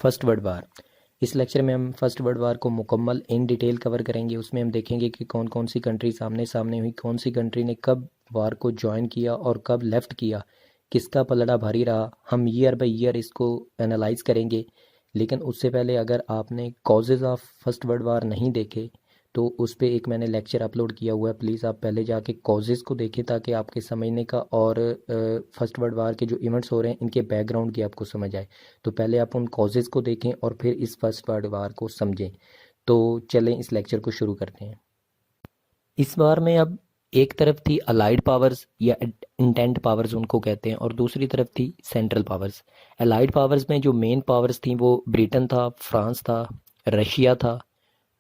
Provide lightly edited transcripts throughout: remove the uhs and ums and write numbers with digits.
First world war. इस lecture में हम फर्स्ट वर्ल्ड वार को मुकम्मल इन डिटेल कवर करेंगे। उसमें हम देखेंगे कि कौन कौन सी कंट्री सामने सामने हुई, कौन सी कंट्री ने कब वार को ज्वाइन किया और कब लेफ़्ट किया, किसका पलड़ा भारी रहा। हम ईयर बाय ईयर इसको एनालाइज करेंगे। लेकिन उससे पहले अगर आपने causes of first world war नहीं देखे तो उस पे एक मैंने लेक्चर अपलोड किया हुआ है, प्लीज़ आप पहले जाके कॉजेज़ को देखें ताकि आपके समझने का और फर्स्ट वर्ल्ड वार के जो इवेंट्स हो रहे हैं इनके बैकग्राउंड की आपको समझ आए। तो पहले आप उन कॉजेज़ को देखें और फिर इस फर्स्ट वर्ल्ड वार को समझें। तो चलें इस लेक्चर को शुरू करते हैं। इस बार में अब एक तरफ थी अलाइड पावर्स या इंटेंट पावर्स उनको कहते हैं, और दूसरी तरफ थी सेंट्रल पावर्स। अलाइड पावर्स में जो मेन पावर्स थी वो ब्रिटेन था, फ्रांस था, रशिया था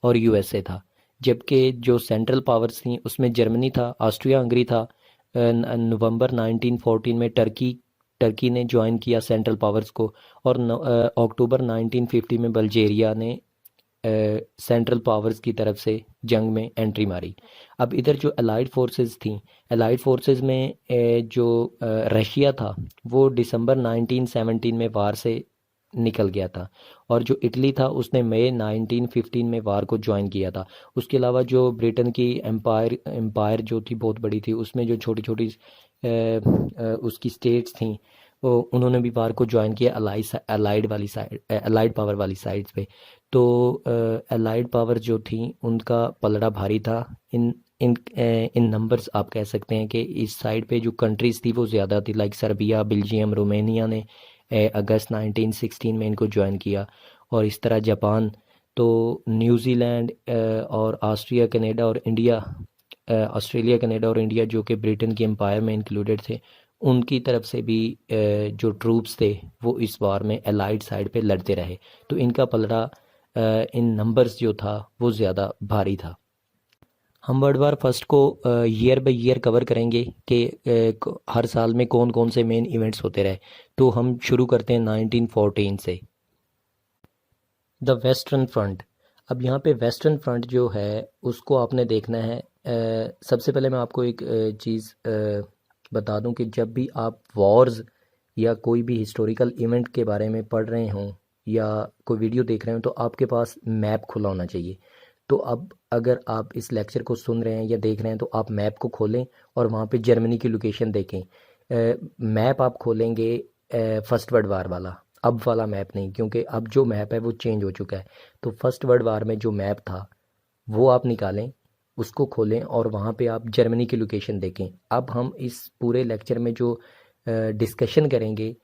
और यूएसए था। जबकि जो सेंट्रल पावर्स थी उसमें जर्मनी था, ऑस्ट्रिया हंगरी था। नवंबर 1914 में टर्की ने ज्वाइन किया सेंट्रल पावर्स को, और अक्टूबर 1950 में बल्गेरिया ने सेंट्रल पावर्स की तरफ से जंग में एंट्री मारी। अब इधर जो अलाइड फोर्सेस थी, अलाइड फोर्सेस में जो रशिया था वो दिसंबर 1917 में वार से निकल गया था, और जो इटली था उसने मई 1915 में वार को ज्वाइन किया था। उसके अलावा जो ब्रिटेन की एम्पायर जो थी बहुत बड़ी थी, उसमें जो छोटी छोटी उसकी स्टेट्स थी वो उन्होंने भी वार को ज्वाइन किया अलाइड पावर वाली साइड पे। तो अलाइड पावर जो थी उनका पलड़ा भारी था। इन इन इन नंबर्स आप कह सकते हैं कि इस साइड पे जो कंट्रीज़ थी वो ज़्यादा थी, लाइक सर्बिया, बेल्जियम, रोमानिया ने अगस्त 1916 में इनको ज्वाइन किया, और इस तरह जापान। तो न्यूजीलैंड और ऑस्ट्रिया कनाडा और इंडिया, ऑस्ट्रेलिया कनाडा और इंडिया जो कि ब्रिटेन की एम्पायर में इंक्लूडेड थे, उनकी तरफ से भी जो ट्रूप्स थे वो इस वार में अलाइड साइड पे लड़ते रहे। तो इनका पलड़ा इन नंबर्स जो था वो ज़्यादा भारी था। हम वर्ल्ड वार फर्स्ट को ईयर बाय ईयर कवर करेंगे कि हर साल में कौन कौन से मेन इवेंट्स होते रहे। तो हम शुरू करते हैं 1914 से। The western front. अब यहाँ पे वेस्टर्न फ्रंट जो है उसको आपने देखना है। सबसे पहले मैं आपको एक चीज़ बता दूं कि जब भी आप वॉर्स या कोई भी हिस्टोरिकल इवेंट के बारे में पढ़ रहे हों या कोई वीडियो देख रहे हो तो आपके पास मैप खुला होना चाहिए। तो अब अगर आप इस लेक्चर को सुन रहे हैं या देख रहे हैं तो आप मैप को खोलें और वहाँ पे जर्मनी की लोकेशन देखें। मैप आप खोलेंगे फर्स्ट वर्ल्ड वार वाला, अब वाला मैप नहीं, क्योंकि अब जो मैप है वो चेंज हो चुका है। तो फर्स्ट वर्ल्ड वार में जो मैप था वो आप निकालें, उसको खोलें और वहाँ पे आप जर्मनी की लोकेशन देखें। अब हम इस पूरे लेक्चर में जो डिस्कशन करेंगे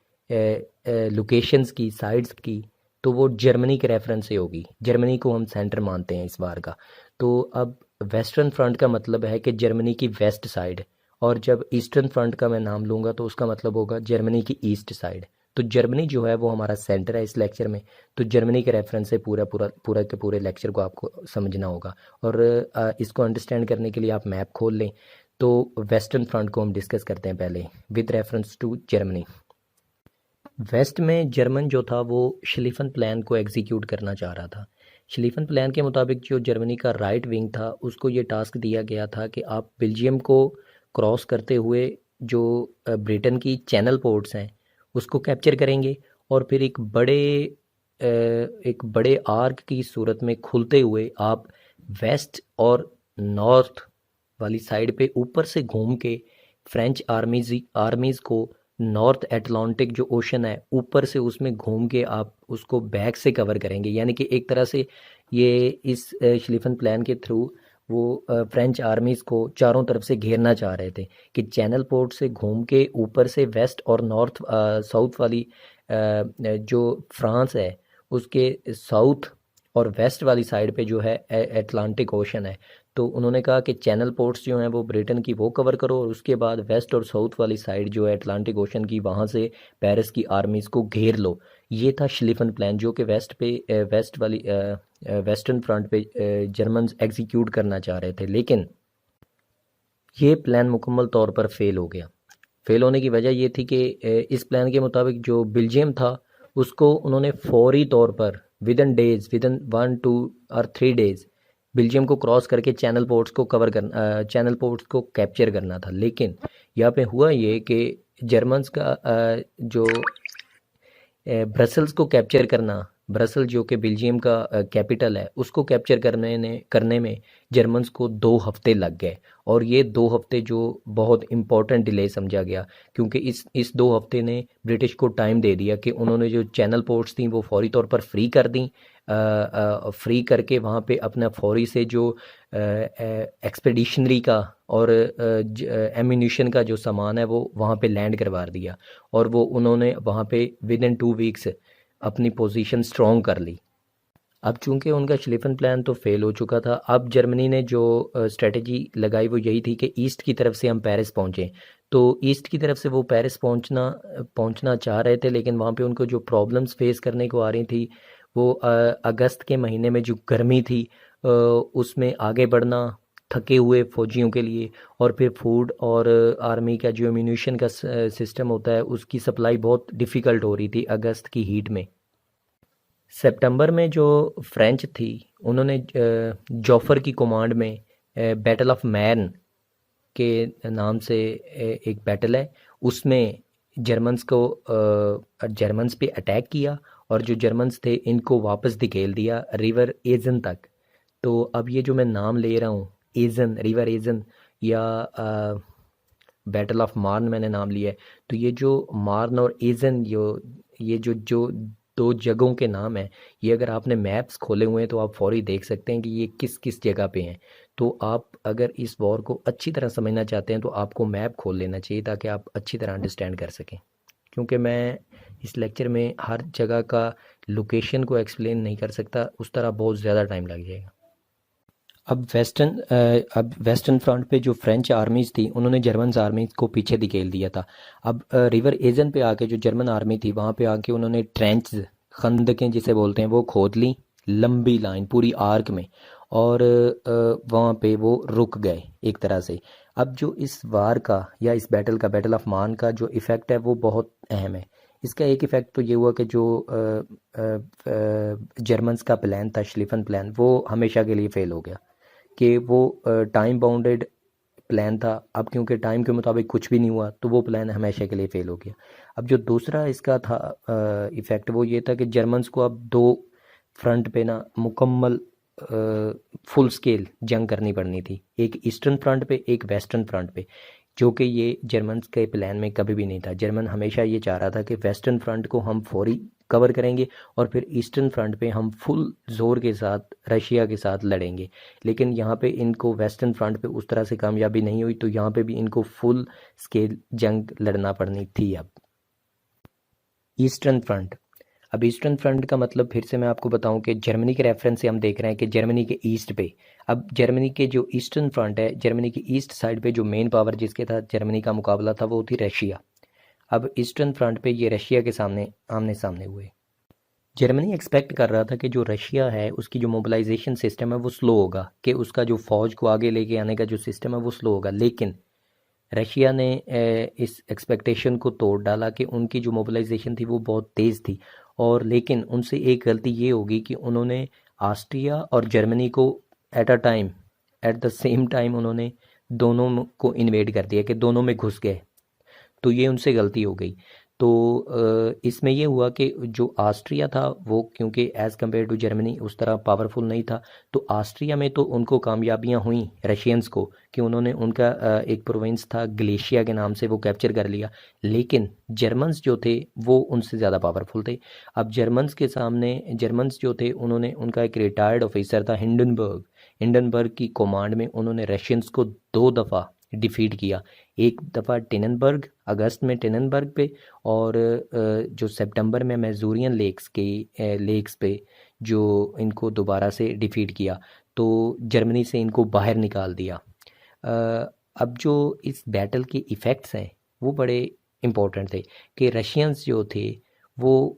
लोकेशंस की, साइड्स की, तो वो जर्मनी के रेफरेंस से होगी। जर्मनी को हम सेंटर मानते हैं इस बार का। तो अब वेस्टर्न फ्रंट का मतलब है कि जर्मनी की वेस्ट साइड, और जब ईस्टर्न फ्रंट का मैं नाम लूँगा तो उसका मतलब होगा जर्मनी की ईस्ट साइड। तो जर्मनी जो है वो हमारा सेंटर है इस लेक्चर में। तो जर्मनी के रेफरेंस से पूरा पूरा पूरा के पूरे लेक्चर को आपको समझना होगा, और इसको अंडरस्टैंड करने के लिए आप मैप खोल लें। तो वेस्टर्न फ्रंट को हम डिस्कस करते हैं पहले with reference to Germany. West में जर्मन जो था वो शलीफन प्लान को एग्जीक्यूट करना चाह रहा था। शलीफन प्लान के मुताबिक जो जर्मनी का राइट विंग था उसको ये टास्क दिया गया था कि आप बेल्जियम को क्रॉस करते हुए जो ब्रिटेन की चैनल पोर्ट्स हैं उसको कैप्चर करेंगे, और फिर एक बड़े आर्क की सूरत में खुलते हुए आप वेस्ट और नॉर्थ वाली साइड पे ऊपर से घूम के फ्रेंच आर्मीज़ को नॉर्थ अटलांटिक जो ओशन है ऊपर से उसमें घूम के आप उसको बैक से कवर करेंगे। यानी कि एक तरह से ये इस शलीफन प्लान के थ्रू वो फ्रेंच आर्मीज़ को चारों तरफ से घेरना चाह रहे थे कि चैनल पोर्ट से घूम के ऊपर से वेस्ट और नॉर्थ साउथ वाली जो फ्रांस है उसके साउथ और वेस्ट वाली साइड पे जो है अटलांटिक ओशन है। तो उन्होंने कहा कि चैनल पोर्ट्स जो हैं वो ब्रिटेन की वो कवर करो, और उसके बाद वेस्ट और साउथ वाली साइड जो है अटलांटिक ओशन की वहाँ से पेरिस की आर्मीज़ को घेर लो। ये था शलीफन प्लान जो कि वेस्टर्न फ्रंट पे जर्मन्स एग्जीक्यूट करना चाह रहे थे। लेकिन ये प्लान मुकम्मल तौर पर फेल हो गया। फेल होने की वजह ये थी कि इस प्लान के मुताबिक जो बेल्जियम था उसको उन्होंने फौरी तौर पर विद इन 1, 2 और 3 डेज़ बेल्जियम को क्रॉस करके चैनल पोर्ट्स को कैप्चर करना था। लेकिन यहाँ पे हुआ ये कि जर्मन्स का जो ब्रसल्स को कैप्चर करना ब्रसल जो कि बेल्जियम का कैपिटल है, उसको कैप्चर करने में जर्मन्स को 2 हफ्ते लग गए। और ये 2 हफ्ते जो बहुत इम्पोर्टेंट डिले समझा गया, क्योंकि इस 2 हफ्ते ने ब्रिटिश को टाइम दे दिया कि उन्होंने जो चैनल पोर्ट्स थी वो फौरी तौर पर फ्री कर दी। फ्री करके वहाँ पे अपना फौरी से जो एक्सपेडिशनरी का और एम्यूनिशन का जो सामान है वो वहाँ पे लैंड करवा दिया, और वो उन्होंने वहाँ पे विद इन 2 वीक्स अपनी पोजीशन स्ट्रॉन्ग कर ली। अब चूंकि उनका श्लिफन प्लान तो फेल हो चुका था, अब जर्मनी ने जो स्ट्रेटजी लगाई वो यही थी कि ईस्ट की तरफ से हम पेरिस पहुँचें। तो ईस्ट की तरफ से वो पेरिस पहुँचना चाह रहे थे, लेकिन वहाँ पे उनको जो प्रॉब्लम्स फेस करने को आ रही थी वो अगस्त के महीने में जो गर्मी थी उसमें आगे बढ़ना थके हुए फौजियों के लिए, और फिर फूड और आर्मी का जो एम्यूनिशन का सिस्टम होता है उसकी सप्लाई बहुत डिफ़िकल्ट हो रही थी अगस्त की हीट में। सितंबर में जो फ्रेंच थी उन्होंने जॉफर की कमांड में बैटल ऑफ मैन के नाम से एक बैटल है, उसमें जर्मन्स पे अटैक किया और जो जर्मन्स थे इनको वापस धकेल दिया रिवर एजन तक। तो अब ये जो मैं नाम ले रहा हूँ, एजन, रिवर एजन या बैटल ऑफ मार्न मैंने नाम लिया है, तो ये जो मार्न और एजन ये जो 2 जगहों के नाम हैं, ये अगर आपने मैप्स खोले हुए हैं तो आप फौरी देख सकते हैं कि ये किस किस जगह पे हैं। तो आप अगर इस वॉर को अच्छी तरह समझना चाहते हैं तो आपको मैप खोल लेना चाहिए ताकि आप अच्छी तरह अंडरस्टैंड कर सकें, क्योंकि मैं इस लेक्चर में हर जगह का लोकेशन को एक्सप्लेन नहीं कर सकता, उस तरह बहुत ज़्यादा टाइम लग जाएगा। अब वेस्टर्न फ्रंट पे जो फ्रेंच आर्मीज़ थी उन्होंने जर्मन आर्मीज़ को पीछे धकेल दिया था। अब रिवर एजन पे आके जो जर्मन आर्मी थी वहाँ पे आके उन्होंने ट्रेंच, खंदकें जिसे बोलते हैं, वो खोद ली लंबी लाइन पूरी आर्क में, और वहाँ पे वो रुक गए एक तरह से। अब जो इस वार का या इस बैटल का, बैटल ऑफ मान का जो इफ़ेक्ट है वो बहुत अहम है। इसका एक इफ़ेक्ट तो ये हुआ कि जो जर्मन्स का प्लान था, श्लिफन प्लान, वो हमेशा के लिए फेल हो गया कि वो टाइम बाउंडेड प्लान था। अब क्योंकि टाइम के मुताबिक कुछ भी नहीं हुआ तो वो प्लान हमेशा के लिए फेल हो गया। अब जो दूसरा इसका था इफ़ेक्ट वो ये था कि जर्मन्स को अब 2 फ्रंट पे ना मुकम्मल फुल स्केल जंग करनी पड़नी थी, एक ईस्टर्न फ्रंट पे एक वेस्टर्न फ्रंट पे, जो कि ये जर्मन्स के प्लान में कभी भी नहीं था। जर्मन हमेशा ये चाह रहा था कि वेस्टर्न फ्रंट को हम फौरी कवर करेंगे और फिर ईस्टर्न फ्रंट पे हम फुल जोर के साथ रशिया के साथ लड़ेंगे। लेकिन यहाँ पे इनको वेस्टर्न फ्रंट पे उस तरह से कामयाबी नहीं हुई, तो यहाँ पे भी इनको फुल स्केल जंग लड़ना पड़नी थी। अब ईस्टर्न फ्रंट, अब ईस्टर्न फ्रंट का मतलब फिर से मैं आपको बताऊं कि जर्मनी के रेफरेंस से हम देख रहे हैं कि जर्मनी के ईस्ट पे, अब जर्मनी के जो ईस्टर्न फ्रंट है, जर्मनी की ईस्ट साइड पे जो मेन पावर जिसके साथ जर्मनी का मुकाबला था वो थी रशिया। अब ईस्टर्न फ्रंट पे ये रशिया के सामने आमने सामने हुए। जर्मनी एक्सपेक्ट कर रहा था कि जो रशिया है उसकी जो मोबिलाइजेशन सिस्टम है वो स्लो होगा, कि उसका जो फौज को आगे लेके आने का जो सिस्टम है वो स्लो होगा, लेकिन रशिया ने इस एक्सपेक्टेशन को तोड़ डाला कि उनकी जो मोबिलाइजेशन थी वो बहुत तेज़ थी। और लेकिन उनसे एक गलती ये होगी कि उन्होंने ऑस्ट्रिया और जर्मनी को एट द सेम टाइम उन्होंने दोनों को इन्वेड कर दिया, कि दोनों में घुस गए, तो ये उनसे गलती हो गई। तो इसमें ये हुआ कि जो ऑस्ट्रिया था वो क्योंकि एज़ कम्पेयर टू जर्मनी उस तरह पावरफुल नहीं था, तो ऑस्ट्रिया में तो उनको कामयाबियां हुई रशियंस को कि उन्होंने उनका एक प्रोविंस था गलेशिया के नाम से वो कैप्चर कर लिया, लेकिन जर्मन्स जो थे वो उनसे ज़्यादा पावरफुल थे। अब जर्मन्स के सामने जर्मन्स जो थे उन्होंने, उनका एक रिटायर्ड ऑफिसर था हिंडनबर्ग की कमांड में, उन्होंने रशियंस को 2 दफ़ा डिफीट किया। एक दफ़ा टिननबर्ग, अगस्त में टिननबर्ग पे, और जो सितंबर में मैजूरियन लेक्स पे जो इनको दोबारा से डिफीट किया, तो जर्मनी से इनको बाहर निकाल दिया। अब जो इस बैटल के इफ़ेक्ट्स हैं वो बड़े इम्पोर्टेंट थे कि रशियंस जो थे वो,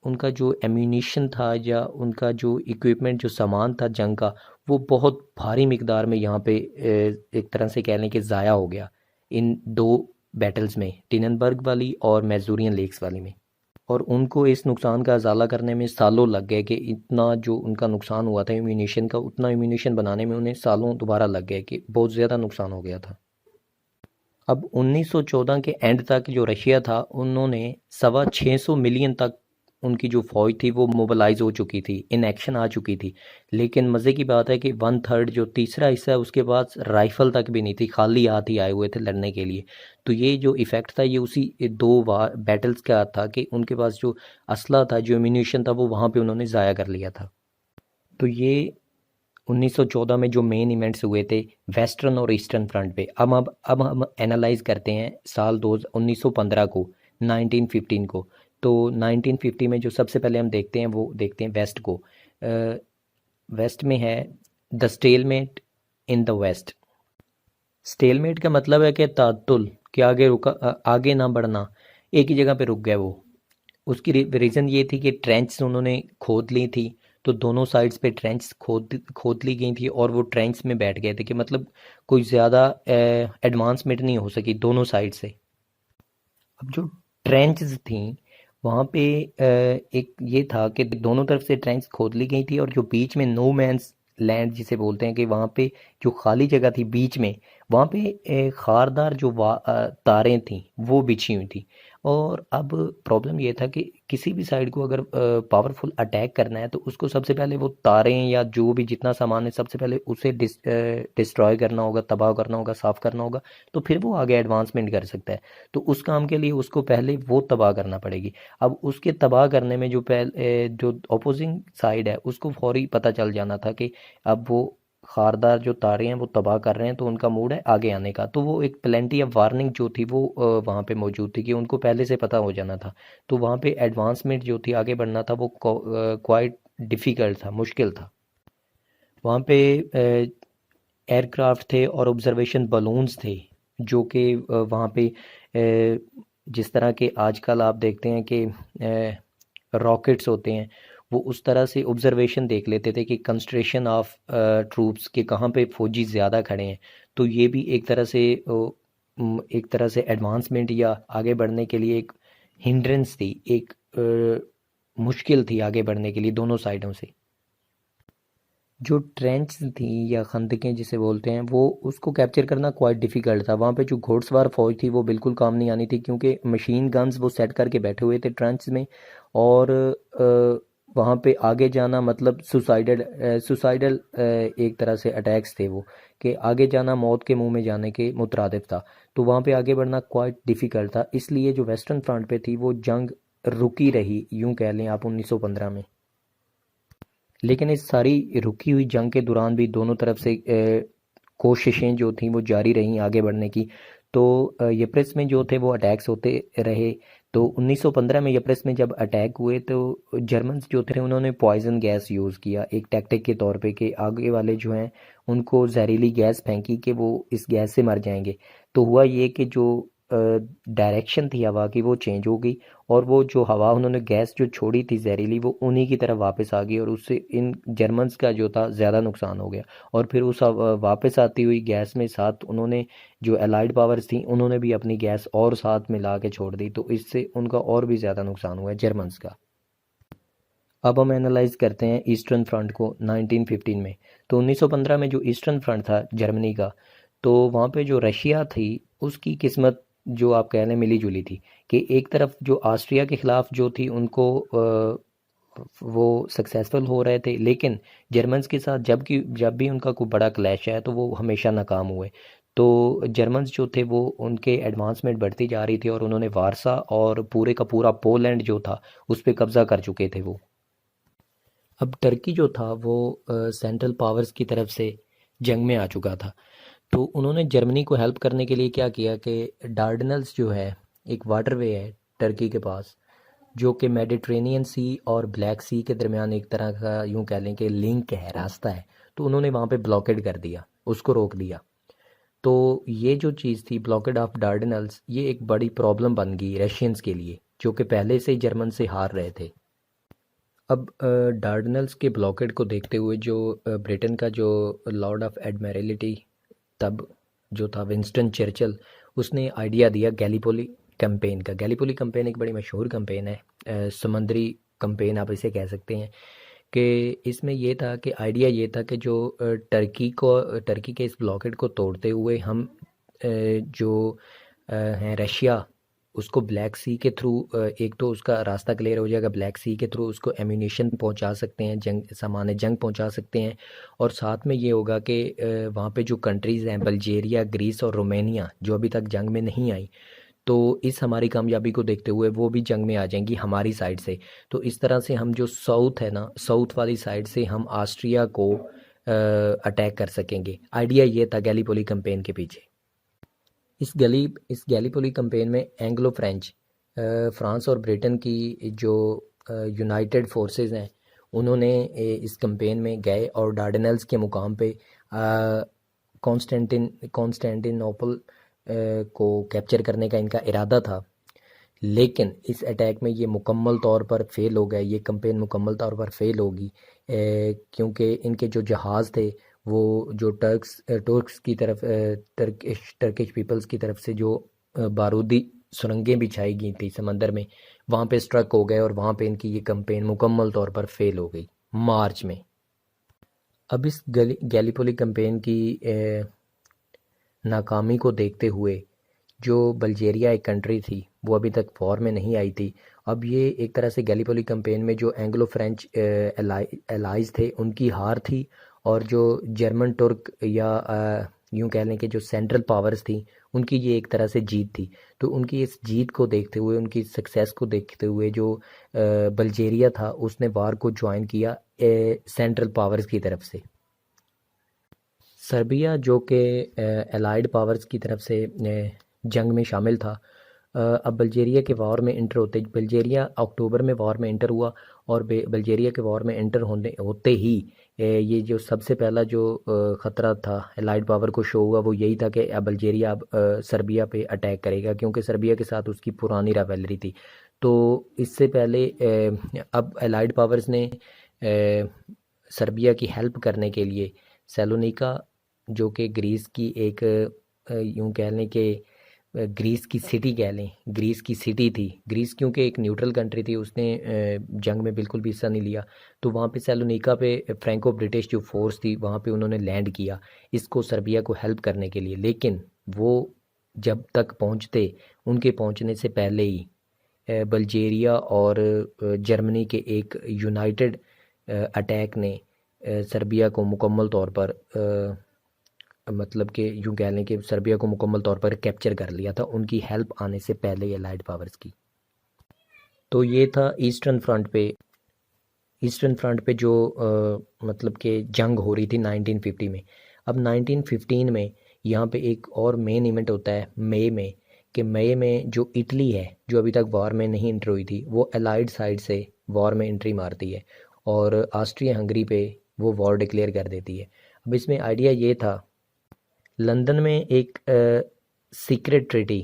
उनका जो एम्यूनिशन था या उनका जो इक्विपमेंट, जो सामान था जंग का, वो बहुत भारी मिकदार में यहाँ पे एक तरह से कह लें कि ज़ाया हो गया इन 2 बैटल्स में, टिननबर्ग वाली और मैजूरियन लेक्स वाली में। और उनको इस नुकसान का अजाला करने में सालों लग गए, कि इतना जो उनका नुकसान हुआ था एम्यूनिशन का, उतना एम्यूनिशन बनाने में उन्हें सालों दोबारा लग गए, कि बहुत ज़्यादा नुकसान हो गया था। अब 1914 के एंड तक जो रशिया था उन्होंने 625 मिलियन तक उनकी जो फ़ौज थी वो मोबिलाइज़ हो चुकी थी, इन एक्शन आ चुकी थी। लेकिन मज़े की बात है कि 1/3 जो तीसरा हिस्सा है उसके पास राइफ़ल तक भी नहीं थी, खाली हाथ ही आए हुए थे लड़ने के लिए। तो ये जो इफ़ेक्ट था ये उसी 2 वार बैटल्स का था कि उनके पास जो असला था, जो एम्यूनेशन था वो वहाँ पे उन्होंने ज़ाया कर लिया था। तो ये 1914 में जो मेन इवेंट्स हुए थे वेस्टर्न और ईस्टर्न फ्रंट पे। अब हम एनालाइज करते हैं साल 1915 को, 1915 को। तो 1950 में जो सबसे पहले हम देखते हैं वो देखते हैं वेस्ट को। वेस्ट में है the stalemate in the west. Stalemate का मतलब है कि तातुल, कि आगे ना बढ़ना, एक ही जगह पे रुक गए वो। उसकी रीज़न ये थी कि ट्रेंच उन्होंने खोद ली थी। तो दोनों साइड्स पे ट्रेंच खोद खोद ली गई थी और वो ट्रेंच में बैठ गए थे कि मतलब कोई ज़्यादा एडवांसमेंट नहीं हो सकी दोनों साइड से। अब जो ट्रेंचेस थी वहाँ पे एक ये था कि दोनों तरफ से ट्रेंच खोद ली गई थी और जो बीच में नो मैंस लैंड जिसे बोलते हैं कि वहाँ पे जो खाली जगह थी बीच में, वहाँ पे खारदार जो तारें थी वो बिछी हुई थी। और अब प्रॉब्लम ये था कि किसी भी साइड को अगर पावरफुल अटैक करना है तो उसको सबसे पहले वो तारें या जो भी जितना सामान है सबसे पहले उसे डिस्ट्रॉय करना होगा, तबाह करना होगा, साफ करना होगा। तो फिर वो आगे एडवांसमेंट कर सकता है। तो उस काम के लिए उसको पहले वो तबाह करना पड़ेगी। अब उसके तबाह करने में जो अपोजिंग साइड है उसको फौरी पता चल जाना था कि अब वो खारदार जो तारे हैं वो तबाह कर रहे हैं, तो उनका मूड है आगे आने का। तो वो एक प्लेंटी ऑफ वार्निंग जो थी वो वहाँ पे मौजूद थी कि उनको पहले से पता हो जाना था। तो वहाँ पे एडवांसमेंट जो थी आगे बढ़ना था वो क्वाइट डिफ़िकल्ट था, मुश्किल था। वहाँ पे एयरक्राफ्ट थे और ऑब्जर्वेशन बलून्स थे जो कि वहाँ पे जिस तरह के आजकल आप देखते हैं कि रॉकेट्स होते हैं, वो उस तरह से ऑब्जर्वेशन देख लेते थे कि कंसंट्रेशन ऑफ ट्रूप्स के कहाँ पे फौजी ज़्यादा खड़े हैं। तो ये भी एक तरह से एडवांसमेंट या आगे बढ़ने के लिए एक हिंड्रेंस थी, एक मुश्किल थी आगे बढ़ने के लिए दोनों साइडों से। जो ट्रेंच थी या खंदकें जिसे बोलते हैं वो उसको कैप्चर करना क्वाइट डिफ़िकल्ट था। वहाँ पे जो घोड़सवार फ़ौज थी वो बिल्कुल काम नहीं आनी थी क्योंकि मशीन गन्स वो सेट करके बैठे हुए थे ट्रेंच में। और वहाँ पे आगे जाना मतलब सुसाइडल एक तरह से अटैक्स थे वो, कि आगे जाना मौत के मुंह में जाने के मुतरादिफ था। तो वहाँ पे आगे बढ़ना क्वाइट डिफ़िकल्ट था, इसलिए जो वेस्टर्न फ्रंट पे थी वो जंग रुकी रही, यूं कह लें आप, 1915 में। लेकिन इस सारी रुकी हुई जंग के दौरान भी दोनों तरफ से कोशिशें जो थी वो जारी रहीं आगे बढ़ने की। तो यप्रेस में जो थे वो अटैक्स होते रहे। तो 1915 में यप्रेस में जब अटैक हुए तो जर्मन्स जो थे उन्होंने पॉइजन गैस यूज़ किया एक टैक्टिक के तौर पे कि आगे वाले जो हैं उनको जहरीली गैस फेंकी कि वो इस गैस से मर जाएंगे। तो हुआ ये कि जो डायरेक्शन थी हवा की वो चेंज हो गई और वो जो हवा उन्होंने गैस जो छोड़ी थी जहरीली वो उन्हीं की तरफ वापस आ गई और उससे इन जर्मन्स का जो था ज़्यादा नुकसान हो गया। और फिर उस वापस आती हुई गैस में साथ उन्होंने जो एलाइड पावर्स थी उन्होंने भी अपनी गैस और साथ मिला के छोड़ दी, तो इससे उनका और भी ज़्यादा नुकसान हुआ जर्मन्स का। अब हम एनालाइज करते हैं ईस्टर्न फ्रंट को 1915 में। तो 1915 में जो ईस्टर्न फ्रंट था जर्मनी का, तो वहाँ पे जो रशिया थी उसकी किस्मत जो आप कह लें मिली जुली थी। कि एक तरफ जो ऑस्ट्रिया के ख़िलाफ़ जो थी उनको वो सक्सेसफुल हो रहे थे, लेकिन जर्मन्स के साथ जब भी उनका कोई बड़ा क्लैश है तो वो हमेशा नाकाम हुए। तो जर्मन्स जो थे वो उनके एडवांसमेंट बढ़ती जा रही थी और उन्होंने वारसा और पूरे का पूरा पोलैंड जो था उस पर कब्ज़ा कर चुके थे वो। अब टर्की जो था वो सेंट्रल पावर्स की तरफ से जंग में आ चुका था। तो उन्होंने जर्मनी को हेल्प करने के लिए क्या किया कि डार्डनल्स जो है एक वाटरवे है टर्की के पास, जो कि मेडिट्रेनियन सी और ब्लैक सी के दरमियान एक तरह का यूं कह लें कि लिंक है, रास्ता है। तो उन्होंने वहाँ पे ब्लॉकेड कर दिया, उसको रोक दिया। तो ये जो चीज़ थी ब्लॉकेड ऑफ डार्डनल्स, ये एक बड़ी प्रॉब्लम बन गई रशियंस के लिए जो कि पहले से ही जर्मन से हार रहे थे। अब डार्डनल्स के ब्लॉकेड को देखते हुए जो ब्रिटेन का जो लॉर्ड ऑफ एडमिरल्टी तब जो था विंस्टन चर्चिल, उसने आइडिया दिया गैलीपोली कैंपेन का। गैलीपोली कैंपेन एक बड़ी मशहूर कैंपेन है, समुद्री कैंपेन आप इसे कह सकते हैं। कि इसमें ये था कि आइडिया ये था कि जो टर्की के इस ब्लॉकेड को तोड़ते हुए हम जो हैं रशिया उसको ब्लैक सी के थ्रू एक तो उसका रास्ता क्लियर हो जाएगा, ब्लैक सी के थ्रू उसको एम्यूनेशन पहुंचा सकते हैं, जंग सामान जंग पहुंचा सकते हैं। और साथ में ये होगा कि वहाँ पे जो कंट्रीज़ हैं बल्गेरिया, ग्रीस और रोमानिया जो अभी तक जंग में नहीं आई, तो इस हमारी कामयाबी को देखते हुए वो भी जंग में आ जाएंगी हमारी साइड से। तो इस तरह से हम जो साउथ है ना, साउथ वाली साइड से हम ऑस्ट्रिया को अटैक कर सकेंगे। आइडिया ये था गैलीपोली कैंपेन के पीछे। इस गैलीपोली कैंपेन में एंग्लो फ्रेंच, फ्रांस और ब्रिटेन की जो यूनाइटेड फोर्सेस हैं, उन्होंने इस कैंपेन में गए और डार्डेनल्स के मुकाम पे कॉन्स्टेंटिनोपल को कैप्चर करने का इनका इरादा था। लेकिन इस अटैक में ये मुकम्मल तौर पर फेल हो गए, ये कैंपेन मुकम्मल तौर पर फेल होगी, क्योंकि इनके जो जहाज़ थे वो जो तुर्क्स की तरफ टर्किश पीपल्स की तरफ से जो बारूदी सुरंगें बिछाई गई थी समंदर में, वहाँ पे स्ट्रक हो गए और वहाँ पे इनकी ये कैंपेन मुकम्मल तौर पर फेल हो गई मार्च में। अब इस गैलीपोली कैंपेन की नाकामी को देखते हुए जो बल्गेरिया एक कंट्री थी वो अभी तक वॉर में नहीं आई थी। अब ये एक तरह से गैलीपोली कैंपेन में जो एंग्लो फ्रेंच एलाइज थे उनकी हार थी, और जो जर्मन तुर्क या यूं कह लें कि जो सेंट्रल पावर्स थी उनकी ये एक तरह से जीत थी। तो उनकी इस जीत को देखते हुए, उनकी सक्सेस को देखते हुए जो बल्गेरिया था उसने वार को ज्वाइन किया सेंट्रल पावर्स की तरफ से। सर्बिया जो कि एलाइड पावर्स की तरफ से जंग में शामिल था, अब बल्गेरिया के वॉर में इंटर होते, बल्गेरिया अक्टूबर में वॉर में इंटर हुआ, और बल्गेरिया के वॉर में इंटर होते ही ये जो सबसे पहला जो ख़तरा था एलाइड पावर को शो हुआ वो यही था कि अब बल्गेरिया अब सर्बिया पे अटैक करेगा, क्योंकि सर्बिया के साथ उसकी पुरानी राइवलरी थी। तो इससे पहले अब एलाइड पावर्स ने सर्बिया की हेल्प करने के लिए सैलोनिका, जो कि ग्रीस की एक यूं कह लें कि ग्रीस की सिटी कह लें, ग्रीस की सिटी थी। ग्रीस क्योंकि एक न्यूट्रल कंट्री थी, उसने जंग में बिल्कुल भी हिस्सा नहीं लिया। तो वहाँ पे सैलोनिका पे फ्रैंको ब्रिटिश जो फोर्स थी वहाँ पे उन्होंने लैंड किया इसको सर्बिया को हेल्प करने के लिए। लेकिन वो जब तक पहुँचते, उनके पहुँचने से पहले ही बल्गेरिया और जर्मनी के एक यूनाइटेड अटैक ने सर्बिया को मुकम्मल तौर पर मतलब कि यूँ कह लें कि सर्बिया को मुकम्मल तौर पर कैप्चर कर लिया था उनकी हेल्प आने से पहले एलाइड पावर्स की। तो ये था ईस्टर्न फ्रंट पे जो मतलब कि जंग हो रही थी 1950 में। अब 1915 में यहाँ पे एक और मेन इवेंट होता है मई में, कि मई में जो इटली है जो अभी तक वॉर में नहीं एंटर हुई थी वो एलाइड साइड से वॉर में एंट्री मारती है और ऑस्ट्रिया हंगरी पे वो वॉर डिक्लेयर कर देती है। अब इसमें आइडिया ये था, लंदन में एक सीक्रेट ट्रीटी,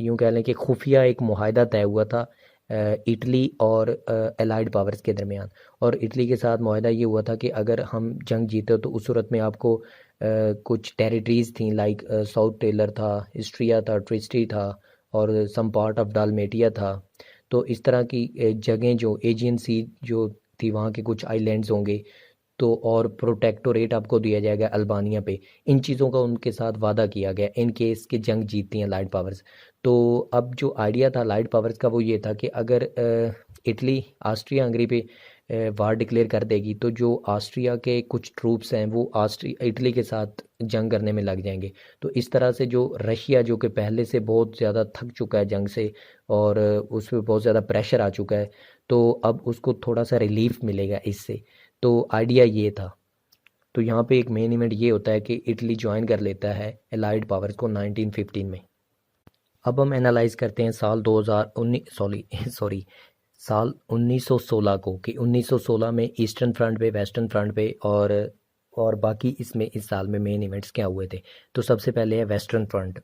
यूँ कह लें कि खुफिया एक मुआहदा तय हुआ था इटली और एलाइड पावर्स के दरमियान। और इटली के साथ मुआहदा ये हुआ था कि अगर हम जंग जीते तो उस सूरत में आपको कुछ टेरिटरीज थी, लाइक साउथ टेलर था, इस्ट्रिया था, ट्रिस्टी था, और सम पार्ट ऑफ डालमेटिया था। तो इस तरह की जगहें जो एजियन सी जो थी वहाँ के कुछ आइलैंड्स होंगे, तो और प्रोटेक्टोरेट आपको दिया जाएगा अल्बानिया पे। इन चीज़ों का उनके साथ वादा किया गया इन केस के जंग जीतती हैं लाइट पावर्स। तो अब जो आइडिया था लाइट पावर्स का वो ये था कि अगर इटली ऑस्ट्रिया हंगरी पे वार डिक्लेयर कर देगी तो जो ऑस्ट्रिया के कुछ ट्रूप्स हैं वो ऑस्ट्रिया इटली के साथ जंग करने में लग जाएंगे। तो इस तरह से जो रशिया जो कि पहले से बहुत ज़्यादा थक चुका है जंग से और उस पर बहुत ज़्यादा प्रेशर आ चुका है, तो अब उसको थोड़ा सा रिलीफ मिलेगा इससे। तो आइडिया ये था। तो यहाँ पे एक मेन इवेंट ये होता है कि इटली ज्वाइन कर लेता है एलाइड पावर्स को 1915 में। अब हम एनालाइज करते हैं साल 2019 सॉरी साल 1916 को, कि 1916 में ईस्टर्न फ्रंट पे, वेस्टर्न फ्रंट पे और बाकी इसमें इस साल में मेन इवेंट्स क्या हुए थे। तो सबसे पहले है वेस्टर्न फ्रंट।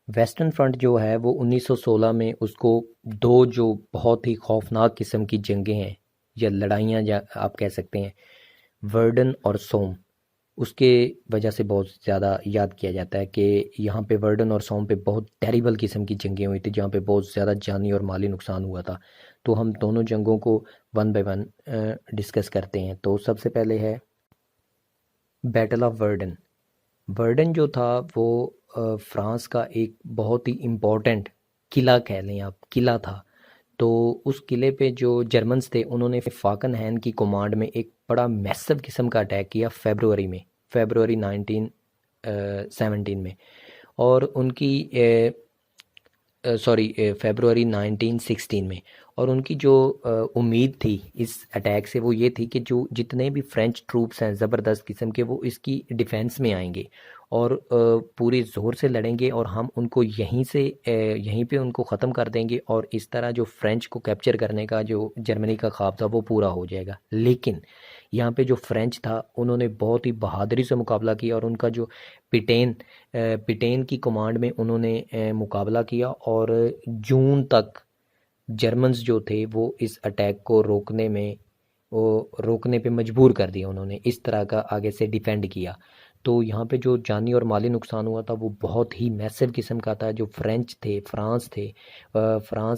वेस्टर्न फ्रंट जो है वो 1916 में उसको दो जो बहुत ही खौफनाक किस्म की जंगें हैं या लड़ाइयाँ या आप कह सकते हैं, वर्डन और सोम, उसके वजह से बहुत ज़्यादा याद किया जाता है कि यहाँ पे वर्डन और सोम पे बहुत टेरिबल किस्म की जंगें हुई थी जहाँ पे बहुत ज़्यादा जानी और माली नुकसान हुआ था। तो हम दोनों जंगों को वन बाय वन डिस्कस करते हैं। तो सबसे पहले है बैटल ऑफ वर्डन। वर्डन जो था वो फ्रांस का एक बहुत ही इम्पोर्टेंट किला कह लें आप, किला था। तो उस किले पे जो जर्मन्स थे उन्होंने फाकनहैन की कमांड में एक बड़ा मैसिव किस्म का अटैक किया फरवरी 1917 में। और उनकी फरवरी 1916 में। और उनकी जो उम्मीद थी इस अटैक से वो ये थी कि जो जितने भी फ्रेंच ट्रूप्स हैं ज़बरदस्त किस्म के वो इसकी डिफेंस में आएंगे और पूरे ज़ोर से लड़ेंगे और हम उनको यहीं पे उनको ख़त्म कर देंगे और इस तरह जो फ्रेंच को कैप्चर करने का जो जर्मनी का ख्वाब था वो पूरा हो जाएगा। लेकिन यहाँ पे जो फ्रेंच था उन्होंने बहुत ही बहादुरी से मुकाबला किया और उनका जो पिटेन की कमांड में उन्होंने मुकाबला किया और जून तक जर्मन्स जो थे वो इस अटैक को रोकने पे मजबूर कर दिया। उन्होंने इस तरह का आगे से डिफेंड किया। तो यहाँ पे जो जानी और माली नुकसान हुआ था वो बहुत ही मैसिव किस्म का था। जो फ्रांस थे, फ्रांस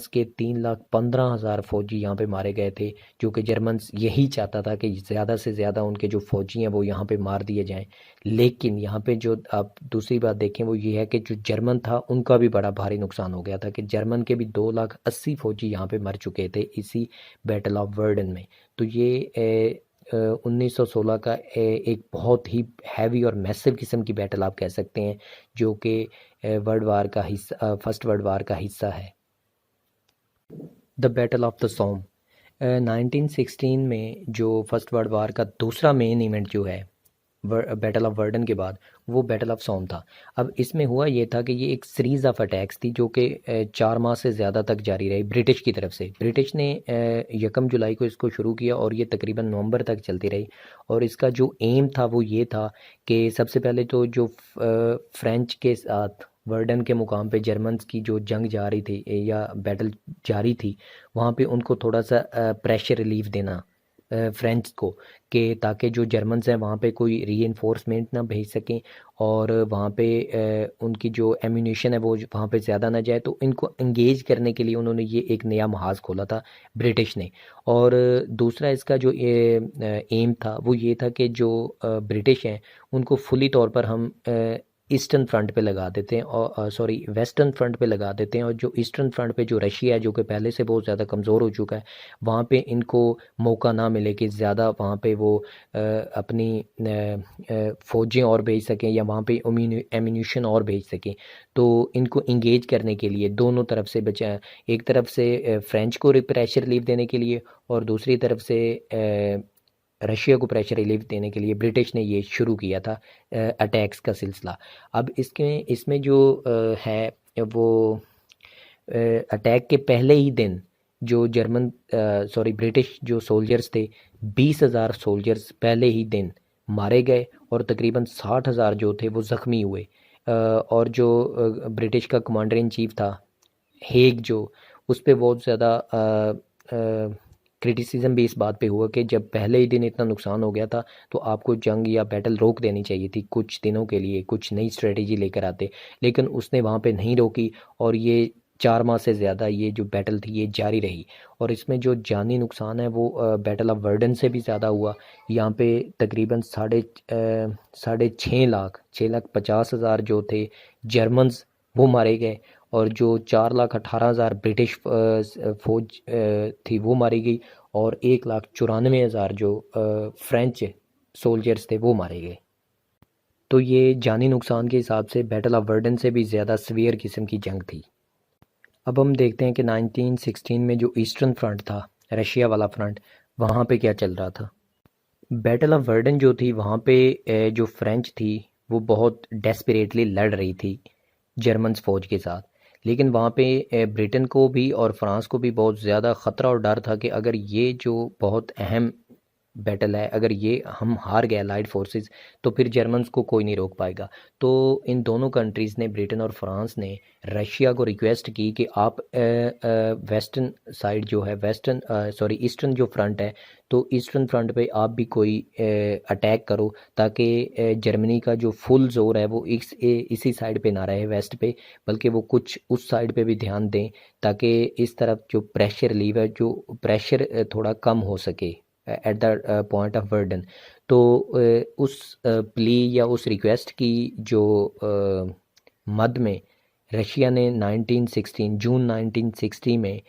के 3,15,000 फौजी यहाँ पे मारे गए थे, जो कि जर्मन्स यही चाहता था कि ज़्यादा से ज़्यादा उनके जो फौजी हैं वो यहाँ पे मार दिए जाएं। लेकिन यहाँ पे जो आप दूसरी बात देखें वो ये है कि जो जर्मन था उनका भी बड़ा भारी नुकसान हो गया था कि जर्मन के भी 2,80,000 फौजी यहाँ पे मर चुके थे इसी बैटल ऑफ वर्डन में। तो ये 1916 का एक बहुत ही हैवी और मैसिव किस्म की बैटल आप कह सकते हैं, जो कि फर्स्ट वर्ल्ड वार का हिस्सा है। द बैटल ऑफ द सोम 1916 में जो फर्स्ट वर्ल्ड वार का दूसरा मेन इवेंट जो है बैटल ऑफ वर्डन के बाद वो बैटल ऑफ सोम था। अब इसमें हुआ ये था कि ये एक सीरीज ऑफ अटैक्स थी जो कि 4 माह से ज़्यादा तक जारी रही ब्रिटिश की तरफ से। ब्रिटिश ने 1 जुलाई को इसको शुरू किया और ये तकरीबन नवंबर तक चलती रही। और इसका जो एम था वो ये था कि सबसे पहले तो जो फ्रेंच के साथ वर्डन के मुकाम पे जर्मन्स की जो जंग जारी थी या बैटल जारी थी वहाँ पे उनको थोड़ा सा प्रेशर रिलीफ देना फ्रेंच को, कि ताकि जो जर्मन्स हैं वहाँ पे कोई रीइंफोर्समेंट ना भेज सकें और वहाँ पे उनकी जो एम्यूनेशन है वो वहाँ पे ज़्यादा ना जाए। तो इनको एंगेज करने के लिए उन्होंने ये एक नया महाज खोला था ब्रिटिश ने। और दूसरा इसका जो एम था वो ये था कि जो ब्रिटिश हैं उनको फुली तौर पर हम ईस्टर्न फ्रंट पे लगा देते हैं और वेस्टर्न फ्रंट पे लगा देते हैं। और जो ईस्टर्न फ्रंट पे जो रशिया है जो कि पहले से बहुत ज़्यादा कमज़ोर हो चुका है वहाँ पे इनको मौका ना मिले कि ज़्यादा वहाँ पे वो अपनी फ़ौजें और भेज सकें या वहाँ पे एम्यूनिशन और भेज सकें। तो इनको इंगेज करने के लिए दोनों तरफ से बचा, एक तरफ से फ्रेंच को प्रेशर रिलीफ देने के लिए और दूसरी तरफ से रशिया को प्रेशर रिलीफ देने के लिए ब्रिटिश ने ये शुरू किया था अटैक्स का सिलसिला। अब इसमें जो है वो अटैक के पहले ही दिन जो ब्रिटिश जो सोल्जर्स थे 20,000 सोल्जर्स पहले ही दिन मारे गए और तकरीबन 60,000 जो थे वो ज़ख्मी हुए। और जो ब्रिटिश का कमांडर इन चीफ था हेग जो, उस पर बहुत ज़्यादा क्रिटिसिज्म भी इस बात पे हुआ कि जब पहले ही दिन इतना नुकसान हो गया था तो आपको जंग या बैटल रोक देनी चाहिए थी कुछ दिनों के लिए, कुछ नई स्ट्रेटेजी लेकर आते। लेकिन उसने वहाँ पे नहीं रोकी और ये 4 माह से ज़्यादा ये जो बैटल थी ये जारी रही। और इसमें जो जानी नुकसान है वो बैटल ऑफ वर्डन से भी ज़्यादा हुआ। यहाँ पे तकरीबन 6,50,000 जो थे जर्मन्स वो मारे गए और जो 4,18,000 ब्रिटिश फौज थी वो मारी गई और 1,94,000 जो फ्रेंच सोल्जर्स थे वो मारे गए। तो ये जानी नुकसान के हिसाब से बैटल ऑफ वर्डन से भी ज़्यादा सीवियर किस्म की जंग थी। अब हम देखते हैं कि 1916 में जो ईस्टर्न फ्रंट था, रशिया वाला फ्रंट, वहाँ पे क्या चल रहा था। बैटल ऑफ वर्डन जो थी वहाँ पे जो फ्रेंच थी वो बहुत डेस्परेटली लड़ रही थी जर्मन्स फ़ौज के साथ। लेकिन वहाँ पे ब्रिटेन को भी और फ्रांस को भी बहुत ज़्यादा ख़तरा और डर था कि अगर ये जो बहुत अहम बैटल है अगर ये हम हार गए अलाइड फोर्सेस तो फिर जर्मन्स को कोई नहीं रोक पाएगा। तो इन दोनों कंट्रीज़ ने, ब्रिटेन और फ्रांस ने, रशिया को रिक्वेस्ट की कि आप वेस्टर्न साइड जो है ईस्टर्न जो फ्रंट है तो ईस्टर्न फ्रंट पे आप भी कोई अटैक करो ताकि जर्मनी का जो फुल जोर है वो इसी साइड पे ना रहे वेस्ट पे, बल्कि वो कुछ उस साइड पे भी ध्यान दें ताकि इस तरफ जो प्रेशर रिलीव है, जो प्रेशर थोड़ा कम हो सके एट द पॉइंट ऑफ वर्डन। तो उस प्ली या उस रिक्वेस्ट की जो मद में रशिया ने 1916 जून 1960 में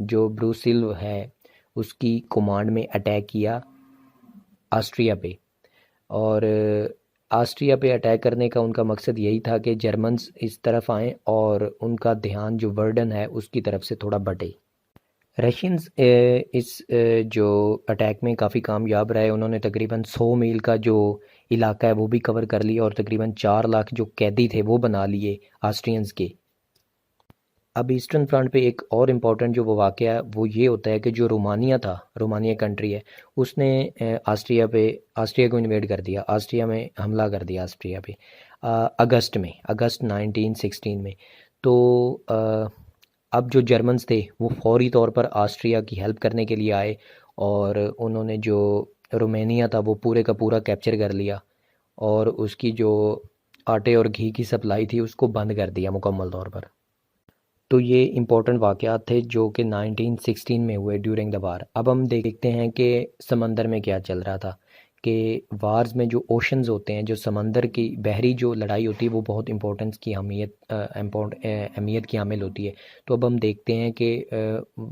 जो ब्रूसिल है उसकी कमांड में अटैक किया ऑस्ट्रिया पे। और ऑस्ट्रिया पे अटैक करने का उनका मकसद यही था कि जर्मन्स इस तरफ आएँ और उनका ध्यान जो वर्डन है उसकी तरफ से थोड़ा बटे। रशियंस इस जो अटैक में काफ़ी कामयाब रहे। उन्होंने तकरीबन 100 मील का जो इलाका है वो भी कवर कर लिया और तकरीबन 4 लाख जो कैदी थे वो बना लिए ऑस्ट्रियंस के। अब ईस्टर्न फ्रंट पे एक और इम्पॉर्टेंट जो वो वाक़या है वो ये होता है कि जो रोमानिया था, रोमानिया कंट्री है, उसने ऑस्ट्रिया को इन्वेड कर दिया, ऑस्ट्रिया में हमला कर दिया ऑस्ट्रिया पे अगस्त 1916 में। तो अब जो जर्मन्स थे वो फौरी तौर पर ऑस्ट्रिया की हेल्प करने के लिए आए और उन्होंने जो रोमानिया था वो पूरे का पूरा कैप्चर कर लिया और उसकी जो आटे और घी की सप्लाई थी उसको बंद कर दिया मुकम्मल तौर पर। तो ये इम्पोर्टेंट वाक़यात थे जो कि 1916 में हुए ड्यूरिंग द वार। अब हम देखते हैं कि समंदर में क्या चल रहा था, कि वार्स में जो ओशंस होते हैं, जो समंदर की बहरी जो लड़ाई होती है वो बहुत इम्पोर्टेंस की अहमियत की हामिल होती है। तो अब हम देखते हैं कि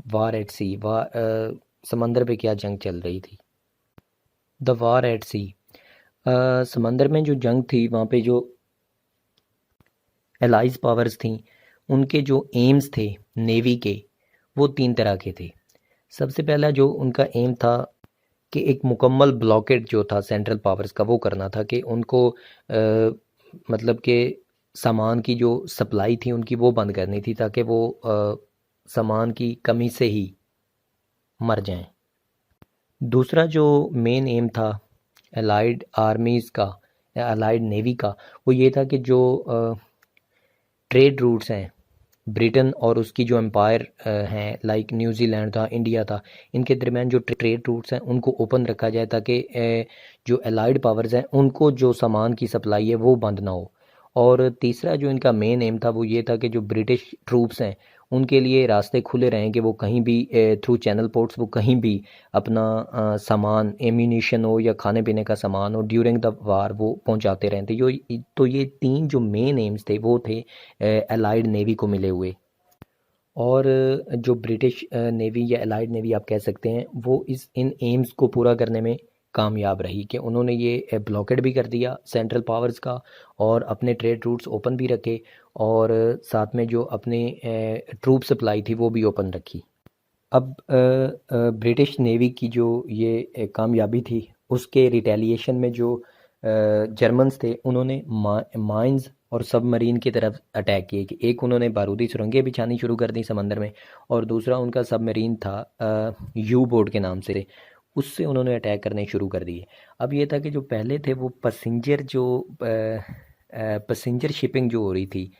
वार एट सी समंदर पे क्या जंग चल रही थी। द वार एट सी, समंदर में जो जंग थी वहाँ पे जो एलाइज पावर्स थी उनके जो एम्स थे नेवी के वो 3 तरह के थे। सबसे पहला जो उनका एम था कि एक मुकम्मल ब्लॉकेट जो था सेंट्रल पावर्स का वो करना था कि उनको मतलब कि सामान की जो सप्लाई थी उनकी वो बंद करनी थी ताकि वो सामान की कमी से ही मर जाएं। दूसरा जो मेन एम था अलाइड आर्मीज़ का या अलाइड नेवी का वो ये था कि जो ट्रेड रूट्स हैं ब्रिटेन और उसकी जो एम्पायर हैं लाइक न्यूजीलैंड था, इंडिया था, इनके दरमियान जो ट्रेड रूट्स हैं उनको ओपन रखा जाए ताकि जो अलाइड पावर्स हैं उनको जो सामान की सप्लाई है वो बंद ना हो। और तीसरा जो इनका मेन एम था वो ये था कि जो ब्रिटिश ट्रूप्स हैं उनके लिए रास्ते खुले रहें कि वो कहीं भी थ्रू चैनल पोर्ट्स वो कहीं भी अपना सामान एम्यूनिशन हो या खाने पीने का सामान हो ड्यूरिंग द वार वो पहुंचाते रहें थे। तो ये 3 जो मेन एम्स थे वो थे अलाइड नेवी को मिले हुए। और जो ब्रिटिश नेवी या अलाइड नेवी आप कह सकते हैं वो इन एम्स को पूरा करने में कामयाब रही कि उन्होंने ये ब्लॉकेड भी कर दिया सेंट्रल पावर्स का और अपने ट्रेड रूट्स ओपन भी रखे और साथ में जो अपने ट्रूप सप्लाई थी वो भी ओपन रखी। अब ब्रिटिश नेवी की जो ये कामयाबी थी उसके रिटेलिएशन में जो जर्मन्स थे उन्होंने माइंस और सबमरीन की तरफ अटैक किए कि एक उन्होंने बारूदी सुरंगें बिछानी शुरू कर दी समंदर में और दूसरा उनका सबमरीन था यू बोट के नाम से, उससे उन्होंने अटैक करने शुरू कर दिए। अब ये था कि जो पहले थे वो पैसेंजर शिपिंग जो हो रही थी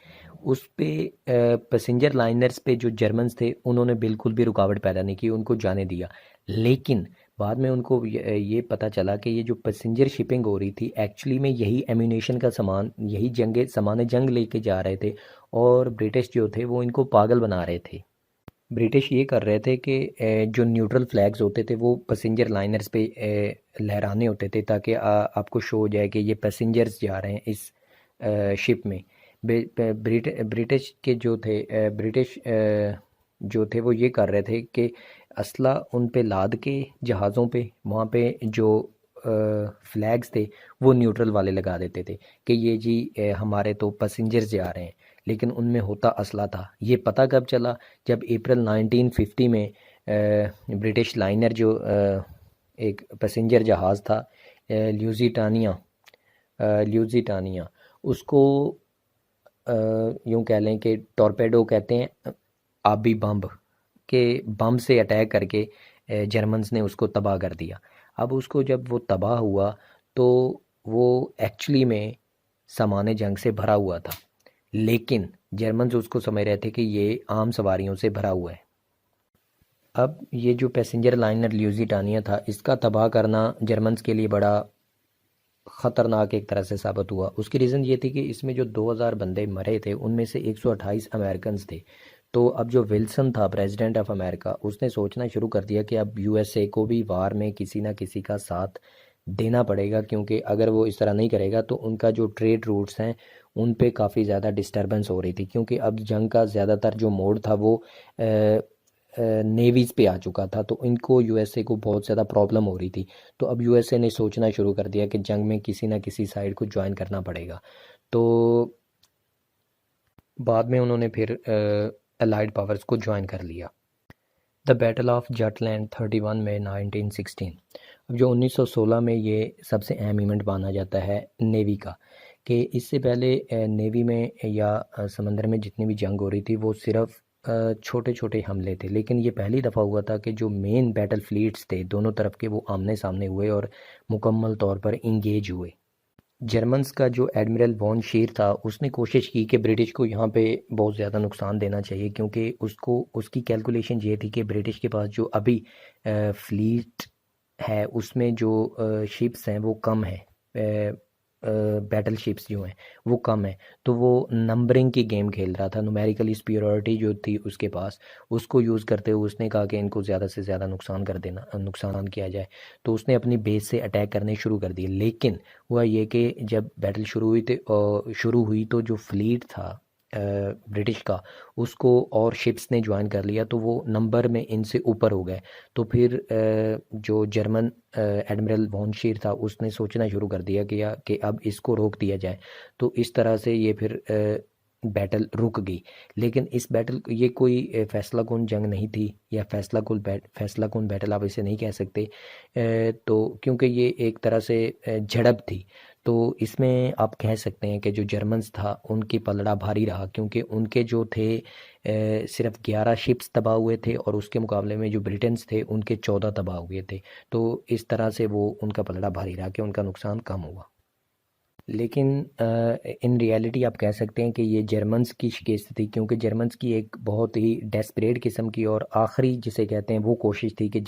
उस पे पैसेंजर लाइनर्स पे जो जर्मन्स थे उन्होंने बिल्कुल भी रुकावट पैदा नहीं की, उनको जाने दिया। लेकिन बाद में उनको ये पता चला कि ये जो पैसेंजर शिपिंग हो रही थी एक्चुअली में यही एम्यूनेशन का सामान, यही सामान जंग लेके जा रहे थे और ब्रिटिश जो थे वो इनको पागल बना रहे थे। ब्रिटिश ये कर रहे थे कि जो न्यूट्रल फ्लैग्स होते थे वो पैसेंजर लाइनर्स पे लहराने होते थे ताकि आपको शो हो जाए कि ये पैसेंजर्स जा रहे हैं इस शिप में। ब्रिटिश के जो थे ब्रिटिश जो थे वो ये कर रहे थे कि असला उन पे लाद के जहाज़ों पे वहाँ पे जो फ्लैग्स थे वो न्यूट्रल वाले लगा देते थे कि ये जी हमारे तो पैसेंजर्स जा रहे हैं, लेकिन उनमें होता असला था। ये पता कब चला, जब अप्रैल 1950 में ब्रिटिश लाइनर जो एक पैसेंजर जहाज़ था ल्यूजिटानिया उसको यूँ कह लें कि टॉर्पेडो कहते हैं, आबी बम के बम से अटैक करके जर्मन्स ने उसको तबाह कर दिया। अब उसको जब वो तबाह हुआ तो वो एक्चुअली में सामान जंग से भरा हुआ था, लेकिन जर्मन्स उसको समझ रहे थे कि ये आम सवारियों से भरा हुआ है। अब ये जो पैसेंजर लाइनर ल्यूजिटानिया था इसका तबाह करना जर्मन्स के लिए बड़ा ख़तरनाक एक तरह से साबित हुआ। उसकी रीज़न ये थी कि इसमें जो 2000 बंदे मरे थे उनमें से 128 अमेरिकन्स थे। तो अब जो विल्सन था प्रेसिडेंट ऑफ अमेरिका उसने सोचना शुरू कर दिया कि अब यूएसए को भी वार में किसी ना किसी का साथ देना पड़ेगा, क्योंकि अगर वो इस तरह नहीं करेगा तो उनका जो ट्रेड रूट्स हैं उन पे काफ़ी ज़्यादा डिस्टरबेंस हो रही थी, क्योंकि अब जंग का ज़्यादातर जो मोड था वो नेवीज़ पे आ चुका था। तो इनको यूएसए को बहुत ज़्यादा प्रॉब्लम हो रही थी। तो अब यूएसए ने सोचना शुरू कर दिया कि जंग में किसी ना किसी साइड को ज्वाइन करना पड़ेगा। तो बाद में उन्होंने फिर अलाइड पावर्स को ज्वाइन कर लिया। द बैटल ऑफ जटलैंड 31 मई 1916। अब जो 1916 में ये सबसे अहम इवेंट माना जाता है नेवी का, कि इससे पहले नेवी में या समंदर में जितनी भी जंग हो रही थी वो सिर्फ छोटे छोटे हमले थे, लेकिन ये पहली दफ़ा हुआ था कि जो मेन बैटल फ्लीट्स थे दोनों तरफ के वो आमने सामने हुए और मुकम्मल तौर पर इंगेज हुए। जर्मन्स का जो एडमिरल वॉन शीर था उसने कोशिश की कि ब्रिटिश को यहाँ पे बहुत ज़्यादा नुकसान देना चाहिए, क्योंकि उसको उसकी कैलकुलेशन ये थी कि ब्रिटिश के पास जो अभी फ्लीट है उसमें जो शिप्स हैं वो कम है, बैटल शिप्स जो हैं वो कम है। तो वो नंबरिंग की गेम खेल रहा था, न्यूमेरिकल सुपीरियॉरिटी जो थी उसके पास, उसको यूज़ करते हुए उसने कहा कि इनको ज़्यादा से ज़्यादा नुकसान किया जाए। तो उसने अपनी बेस से अटैक करने शुरू कर दिए, लेकिन हुआ ये कि जब बैटल शुरू हुई तो जो फ्लीट था ब्रिटिश का, उसको और शिप्स ने ज्वाइन कर लिया, तो वो नंबर में इनसे ऊपर हो गए। तो फिर जो जर्मन एडमिरल वॉन शीर था उसने सोचना शुरू कर दिया कि अब इसको रोक दिया जाए। तो इस तरह से ये फिर बैटल रुक गई। लेकिन इस बैटल ये कोई फैसला कुन जंग नहीं थी, या फैसला कुन बैटल आप इसे नहीं कह सकते। तो क्योंकि ये एक तरह से झड़प थी। तो इसमें आप कह सकते हैं कि जो जर्मन्स था उनकी पलड़ा भारी रहा, क्योंकि उनके जो थे सिर्फ 11 शिप्स तबाह हुए थे और उसके मुकाबले में जो ब्रिटेन्स थे उनके 14 तबाह हुए थे। तो इस तरह से वो उनका पलड़ा भारी रहा कि उनका नुकसान कम हुआ। लेकिन इन रियलिटी आप कह सकते हैं कि ये जर्मन्स की शिकस्त थी, क्योंकि जर्मन्स की एक बहुत ही डेस्परेट किस्म की और आखिरी जिसे कहते हैं वो कोशिश थी कि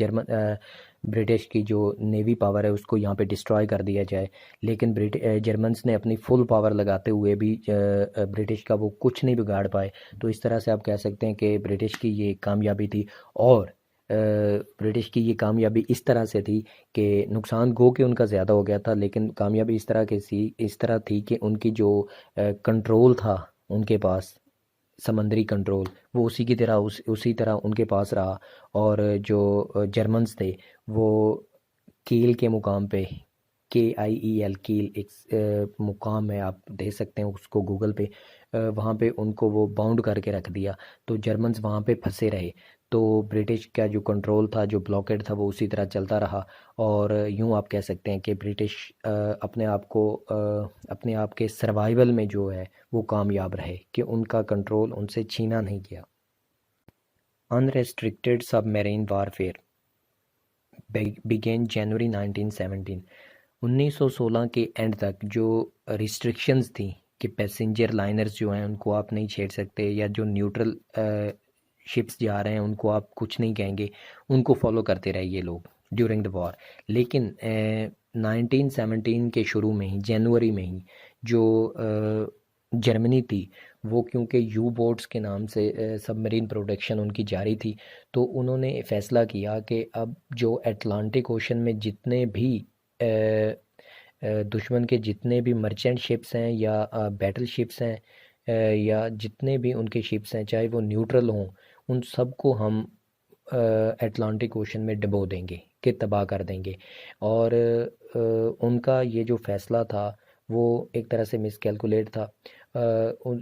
ब्रिटिश की जो नेवी पावर है उसको यहाँ पे डिस्ट्रॉय कर दिया जाए। लेकिन जर्मन्स ने अपनी फुल पावर लगाते हुए भी ब्रिटिश का वो कुछ नहीं बिगाड़ पाए। तो इस तरह से आप कह सकते हैं कि ब्रिटिश की ये कामयाबी थी। और ब्रिटिश की ये कामयाबी इस तरह से थी कि नुकसान गो के उनका ज़्यादा हो गया था, लेकिन कामयाबी इस तरह थी कि उनकी जो कंट्रोल था उनके पास, समंदरी कंट्रोल, वो उसी तरह उनके पास रहा। और जो जर्मन्स थे वो कील के मुकाम पे, KIEL कील एक मुकाम है, आप दे सकते हैं उसको गूगल पे। वहाँ पे उनको वो बाउंड करके रख दिया। तो जर्मन्स वहाँ पे फंसे रहे। तो ब्रिटिश का जो कंट्रोल था, जो ब्लॉकेड था, वो उसी तरह चलता रहा। और यूँ आप कह सकते हैं कि ब्रिटिश अपने आप के सर्वाइवल में जो है वो कामयाब रहे, कि उनका कंट्रोल उनसे छीना नहीं गया। अनरेस्ट्रिक्टेड सबमरीन वारफेयर बिगेन जनवरी 1917। 1916 के एंड तक जो रिस्ट्रिक्शंस थी कि पैसेंजर लाइनर्स जो हैं उनको आप नहीं छेड़ सकते, या जो न्यूट्रल शिप्स जा रहे हैं उनको आप कुछ नहीं कहेंगे, उनको फॉलो करते रहे ये लोग ड्यूरिंग द वॉर। लेकिन 1917 के शुरू में ही, जनवरी में ही, जो जर्मनी थी वो, क्योंकि यू बोट्स के नाम से सबमरीन प्रोटेक्शन उनकी जारी थी, तो उन्होंने फ़ैसला किया कि अब जो अटलांटिक ओशन में जितने भी दुश्मन के जितने भी मर्चेंट शिप्स हैं या बैटल शिप्स हैं, या जितने भी उनके शिप्स हैं चाहे वो न्यूट्रल हों, उन सबको हम अटलांटिक ओशन में डुबो देंगे, कि तबाह कर देंगे। और उनका ये जो फ़ैसला था वो एक तरह से मिसकैलकुलेट था।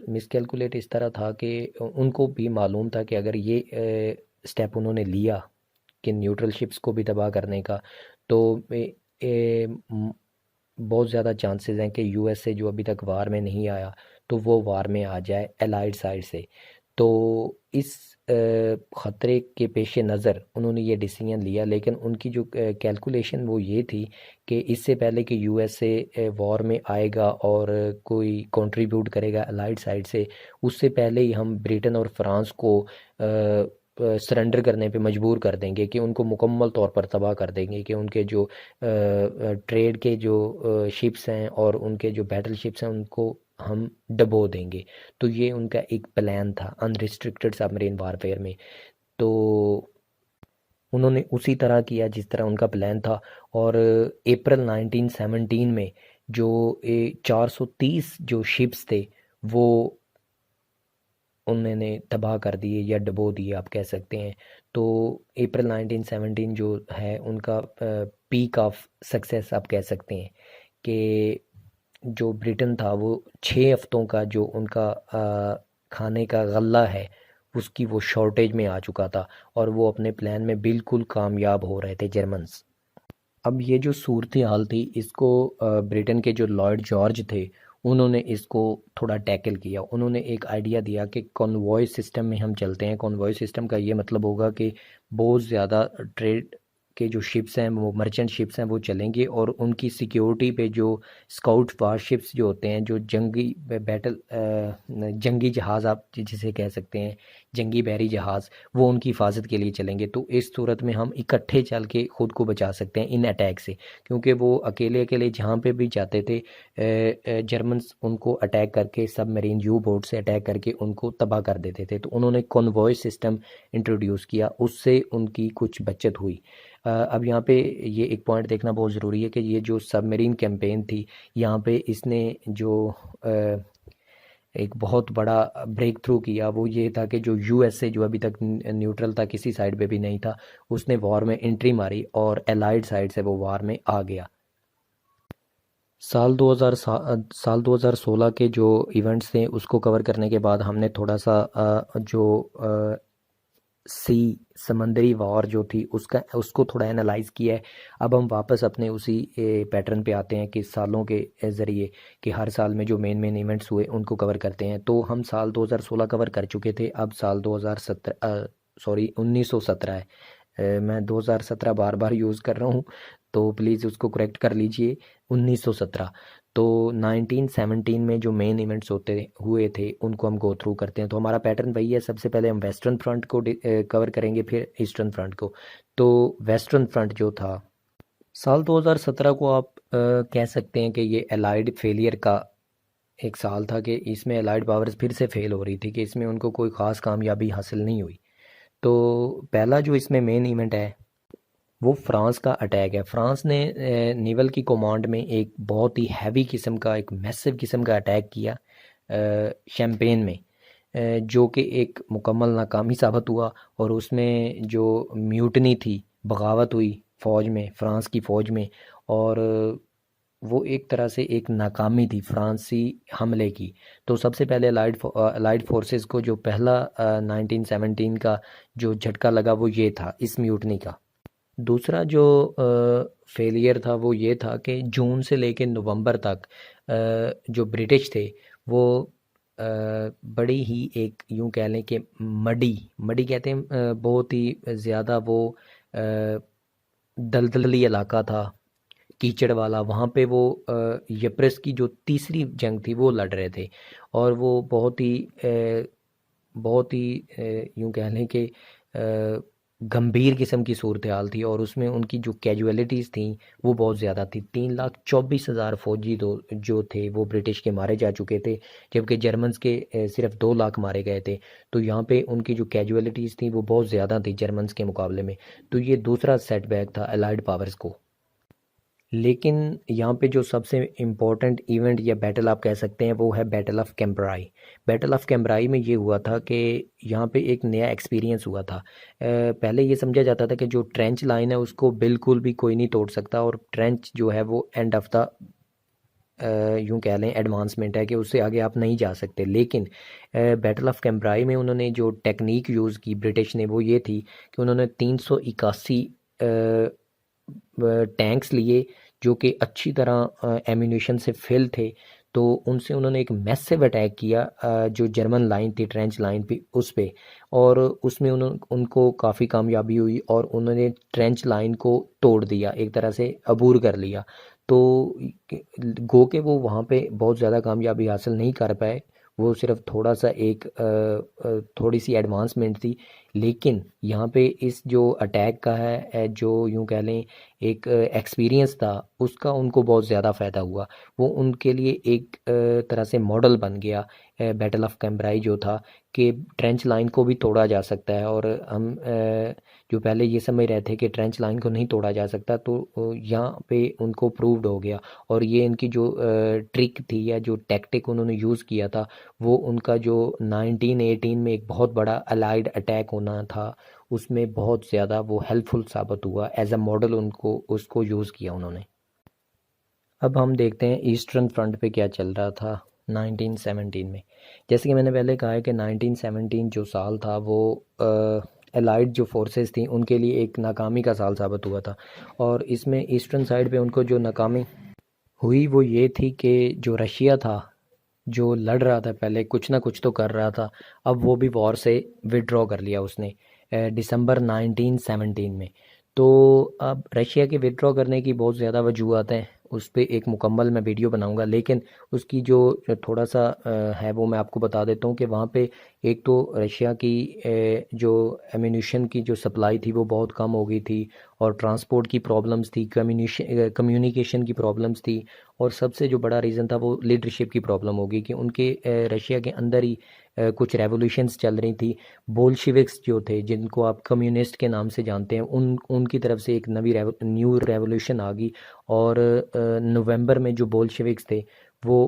मिसकैलकुलेट इस तरह था कि उनको भी मालूम था कि अगर ये स्टेप उन्होंने लिया कि न्यूट्रल शिप्स को भी तबाह करने का, तो बहुत ज़्यादा चांसेस हैं कि यूएसए जो अभी तक वार में नहीं आया तो वो वार में आ जाए एलाइड साइड से। तो इस ख़तरे के पेश नज़र उन्होंने ये डिसीजन लिया। लेकिन उनकी जो कैलकुलेशन वो ये थी कि इससे पहले कि यूएसए वॉर में आएगा और कोई कंट्रीब्यूट करेगा अलाइड साइड से, उससे पहले ही हम ब्रिटेन और फ्रांस को सरेंडर करने पे मजबूर कर देंगे, कि उनको मुकम्मल तौर पर तबाह कर देंगे, कि उनके जो ट्रेड के जो शिप्स हैं और उनके जो बैटल शिप्स हैं उनको हम डबो देंगे। तो ये उनका एक प्लान था अनरिस्ट्रिक्टेड सबमरीन वारफेयर में। तो उन्होंने उसी तरह किया जिस तरह उनका प्लान था। और अप्रैल 1917 में जो 430 जो शिप्स थे वो उन्होंने तबाह कर दिए या डुबो दिए आप कह सकते हैं। तो अप्रैल 1917 जो है उनका पीक ऑफ सक्सेस आप कह सकते हैं कि जो ब्रिटेन था वो 6 हफ्तों का जो उनका खाने का गल्ला है उसकी वो शॉर्टेज में आ चुका था और वो अपने प्लान में बिल्कुल कामयाब हो रहे थे जर्मन्स। अब ये जो सूरत हाल थी इसको ब्रिटेन के जो लॉर्ड जॉर्ज थे उन्होंने इसको थोड़ा टैकल किया। उन्होंने एक आइडिया दिया कि कॉन्वॉय सिस्टम में हम चलते हैं। कॉन्वॉय सिस्टम का ये मतलब होगा कि बहुत ज़्यादा ट्रेड के जो शिप्स हैं वो मर्चेंट शिप्स हैं वो चलेंगे और उनकी सिक्योरिटी पे जो स्काउट वारशिप्स जो होते हैं जो जंगी बैटल जंगी जहाज़ आप जिसे कह सकते हैं जंगी बहरी जहाज़ वो उनकी हिफाजत के लिए चलेंगे। तो इस सूरत में हम इकट्ठे चल के ख़ुद को बचा सकते हैं इन अटैक से, क्योंकि वो अकेले अकेले जहाँ पे भी जाते थे जर्मन्स उनको अटैक करके सबमरीन यू बोट से अटैक करके उनको तबाह कर देते थे। तो उन्होंने कॉन्वॉय सिस्टम इंट्रोड्यूस किया, उससे उनकी कुछ बचत हुई। अब यहाँ पे ये एक पॉइंट देखना बहुत ज़रूरी है कि ये जो सबमरीन कैंपेन थी यहाँ पे इसने जो एक बहुत बड़ा ब्रेक थ्रू किया वो ये था कि जो यूएसए जो अभी तक न्यूट्रल था किसी साइड पे भी नहीं था उसने वॉर में एंट्री मारी और एलाइड साइड से वो वॉर में आ गया। साल 2016 के जो इवेंट्स थे उसको कवर करने के बाद हमने थोड़ा सा जो सी समंदरी वॉर जो थी उसको थोड़ा एनालाइज किया है। अब हम वापस अपने उसी पैटर्न पे आते हैं कि सालों के ज़रिए कि हर साल में जो मेन मेन इवेंट्स हुए उनको कवर करते हैं। तो हम साल 2016 कवर कर चुके थे, अब साल 2017 सॉरी 1917 है। मैं 2017 बार बार यूज़ कर रहा हूँ तो प्लीज़ उसको करेक्ट कर लीजिए, 1917। तो 1917 में जो मेन इवेंट्स होते हुए थे उनको हम गो थ्रू करते हैं। तो हमारा पैटर्न वही है, सबसे पहले हम वेस्टर्न फ्रंट को कवर करेंगे फिर ईस्टर्न फ्रंट को। तो वेस्टर्न फ्रंट जो था साल 2017 को आप कह सकते हैं कि ये एलाइड फेलियर का एक साल था कि इसमें एलाइड पावर्स फिर से फेल हो रही थी कि इसमें उनको कोई ख़ास कामयाबी हासिल नहीं हुई। तो पहला जो इसमें मेन इवेंट है वो फ्रांस का अटैक है। फ्रांस ने नेवल की कमांड में एक बहुत ही हैवी किस्म का एक मैसिव किस्म का अटैक किया शैम्पेन में, जो कि एक मुकम्मल नाकामी साबित हुआ और उसमें जो म्यूटनी थी बगावत हुई फ़ौज में, फ्रांस की फ़ौज में। और वो एक तरह से एक नाकामी थी फ्रांसी हमले की। तो सबसे पहले अलाइड फोर्सेस को जो पहला 1917 का जो झटका लगा वो ये था इस म्यूटनी का। दूसरा जो फेलियर था वो ये था कि जून से लेकर नवंबर तक जो ब्रिटिश थे वो बड़ी ही एक यूं कह लें कि मडी मडी कहते हैं, बहुत ही ज़्यादा वो दलदली इलाका था, कीचड़ वाला। वहाँ पे वो यप्रेस की जो तीसरी जंग थी वो लड़ रहे थे और वो बहुत ही यूं कह लें कि गंभीर किस्म की सूरत हाल थी और उसमें उनकी जो कैजुअलिटीज़ थी वो बहुत ज़्यादा थी। 3,24,000 फौजी जो थे वो ब्रिटिश के मारे जा चुके थे, जबकि जर्मन्स के सिर्फ 2 लाख मारे गए थे। तो यहाँ पे उनकी जो कैजुअलिटीज़ थी वो बहुत ज़्यादा थी जर्मन्स के मुकाबले में। तो ये दूसरा सेटबैक था अलाइड पावर्स को। लेकिन यहाँ पे जो सबसे इम्पोर्टेंट इवेंट या बैटल आप कह सकते हैं वो है बैटल ऑफ कैम्ब्राई। बैटल ऑफ कैम्ब्राई में ये हुआ था कि यहाँ पे एक नया एक्सपीरियंस हुआ था। पहले ये समझा जाता था कि जो ट्रेंच लाइन है उसको बिल्कुल भी कोई नहीं तोड़ सकता और ट्रेंच जो है वो एंड ऑफ द यूँ कह लें एडवांसमेंट है कि उससे आगे आप नहीं जा सकते। लेकिन बैटल ऑफ कैम्ब्राई में उन्होंने जो टेक्निक यूज़ की ब्रिटिश ने वो ये थी कि उन्होंने 381 टैंक्स लिए जो कि अच्छी तरह एम्यूनेशन से फिल थे। तो उनसे उन्होंने एक मैसिव अटैक किया जो जर्मन लाइन थी ट्रेंच लाइन पे उस पे, और उसमें उनको काफ़ी कामयाबी हुई और उन्होंने ट्रेंच लाइन को तोड़ दिया, एक तरह से अबूर कर लिया। तो गो के वो वहाँ पे बहुत ज़्यादा कामयाबी हासिल नहीं कर पाए, वो सिर्फ थोड़ा सा एक थोड़ी सी एडवांसमेंट थी। लेकिन यहाँ पे इस जो अटैक का है जो यूँ कह लें एक एक्सपीरियंस था उसका उनको बहुत ज़्यादा फ़ायदा हुआ। वो उनके लिए एक तरह से मॉडल बन गया बैटल ऑफ कैम्ब्राई जो था कि ट्रेंच लाइन को भी तोड़ा जा सकता है। और हम जो पहले ये समझ रहे थे कि ट्रेंच लाइन को नहीं तोड़ा जा सकता, तो यहाँ पे उनको प्रूव्ड हो गया। और ये इनकी जो ट्रिक थी या जो टैक्टिक उन्होंने यूज़ किया था, वो उनका जो 1918 में एक बहुत बड़ा अलाइड अटैक होना था, उसमें बहुत ज़्यादा वो हेल्पफुल साबित हुआ। एज अ मॉडल उनको उसको यूज़ किया उन्होंने। अब हम देखते हैं ईस्टर्न फ्रंट पे क्या चल रहा था 1917 में। जैसे कि मैंने पहले कहा है कि 1917 जो साल था वो एलाइड जो फोर्सेस थी उनके लिए एक नाकामी का साल साबित हुआ था। और इसमें ईस्टर्न साइड पे उनको जो नाकामी हुई वो ये थी कि जो रशिया था, जो लड़ रहा था पहले, कुछ ना कुछ तो कर रहा था, अब वो भी वॉर से विड्रॉ कर लिया उसने दिसंबर 1917 में। तो अब रशिया के विड्रॉ करने की बहुत ज़्यादा वजूहत हैं, उस पर एक मुकम्मल मैं वीडियो बनाऊंगा, लेकिन उसकी जो थोड़ा सा है वो मैं आपको बता देता हूँ कि वहाँ पे एक तो रशिया की जो एम्यूनिशन की जो सप्लाई थी वो बहुत कम हो गई थी, और ट्रांसपोर्ट की प्रॉब्लम्स थी, कम्युनिकेशन की प्रॉब्लम्स थी, और सबसे जो बड़ा रीज़न था वो लीडरशिप की प्रॉब्लम होगी कि उनके रशिया के अंदर ही कुछ रेवोल्यूशंस चल रही थी। बोल्शिविक्स जो थे, जिनको आप कम्युनिस्ट के नाम से जानते हैं, उनकी तरफ से एक न्यू रेवोल्यूशन आ गई। और नवंबर में जो बोल्शिविक्स थे वो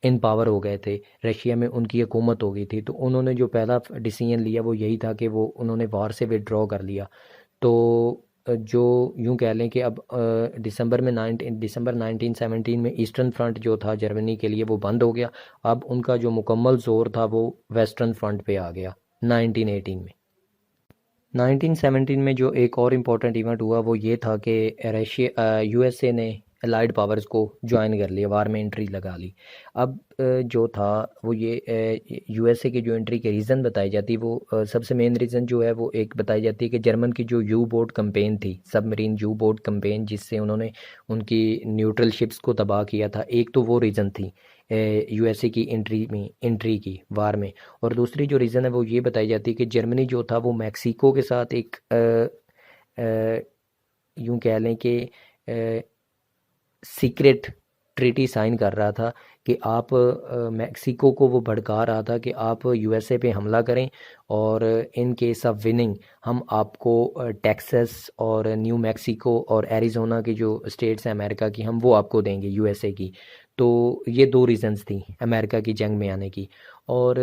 इन पावर हो गए थे, रशिया में उनकी हुकूमत हो गई थी। तो उन्होंने जो पहला डिसीजन लिया वो यही था कि वो उन्होंने वार से विड्रॉ कर लिया। तो जो यूं कह लें कि अब दिसंबर 1917 में ईस्टर्न फ्रंट जो था जर्मनी के लिए वो बंद हो गया। अब उनका जो मुकम्मल जोर था वो वेस्टर्न फ्रंट पे आ गया 1918 में। 1917 में जो एक और इम्पोर्टेंट इवेंट हुआ वो ये था कि रशिया यूएसए ने अलाइड पावर्स को ज्वाइन कर लिया, वार में एंट्री लगा ली। अब जो था वो ये यूएसए की जो एंट्री के रीज़न बताई जाती, वो सबसे मेन रीज़न जो है वो एक बताई जाती है कि जर्मन की जो यू बोट कंपेन थी, सबमरीन यू बोट कंपेन, जिससे उन्होंने उनकी न्यूट्रल शिप्स को तबाह किया था, एक तो वो रीज़न थी यूएसए की एंट्री की वार में। और दूसरी जो रीज़न है वो ये बताई जाती है कि जर्मनी जो था वो मैक्सिको के साथ एक यूं कह लें कि सीक्रेट ट्रीटी साइन कर रहा था कि आप मैक्सिको को वो भड़का रहा था कि आप यूएसए पे हमला करें, और इन केस ऑफ विनिंग हम आपको टेक्सास और न्यू मैक्सिको और एरिज़ोना की जो स्टेट्स हैं अमेरिका की, हम वो आपको देंगे यूएसए की। तो ये दो रीज़न्स थी अमेरिका की जंग में आने की। और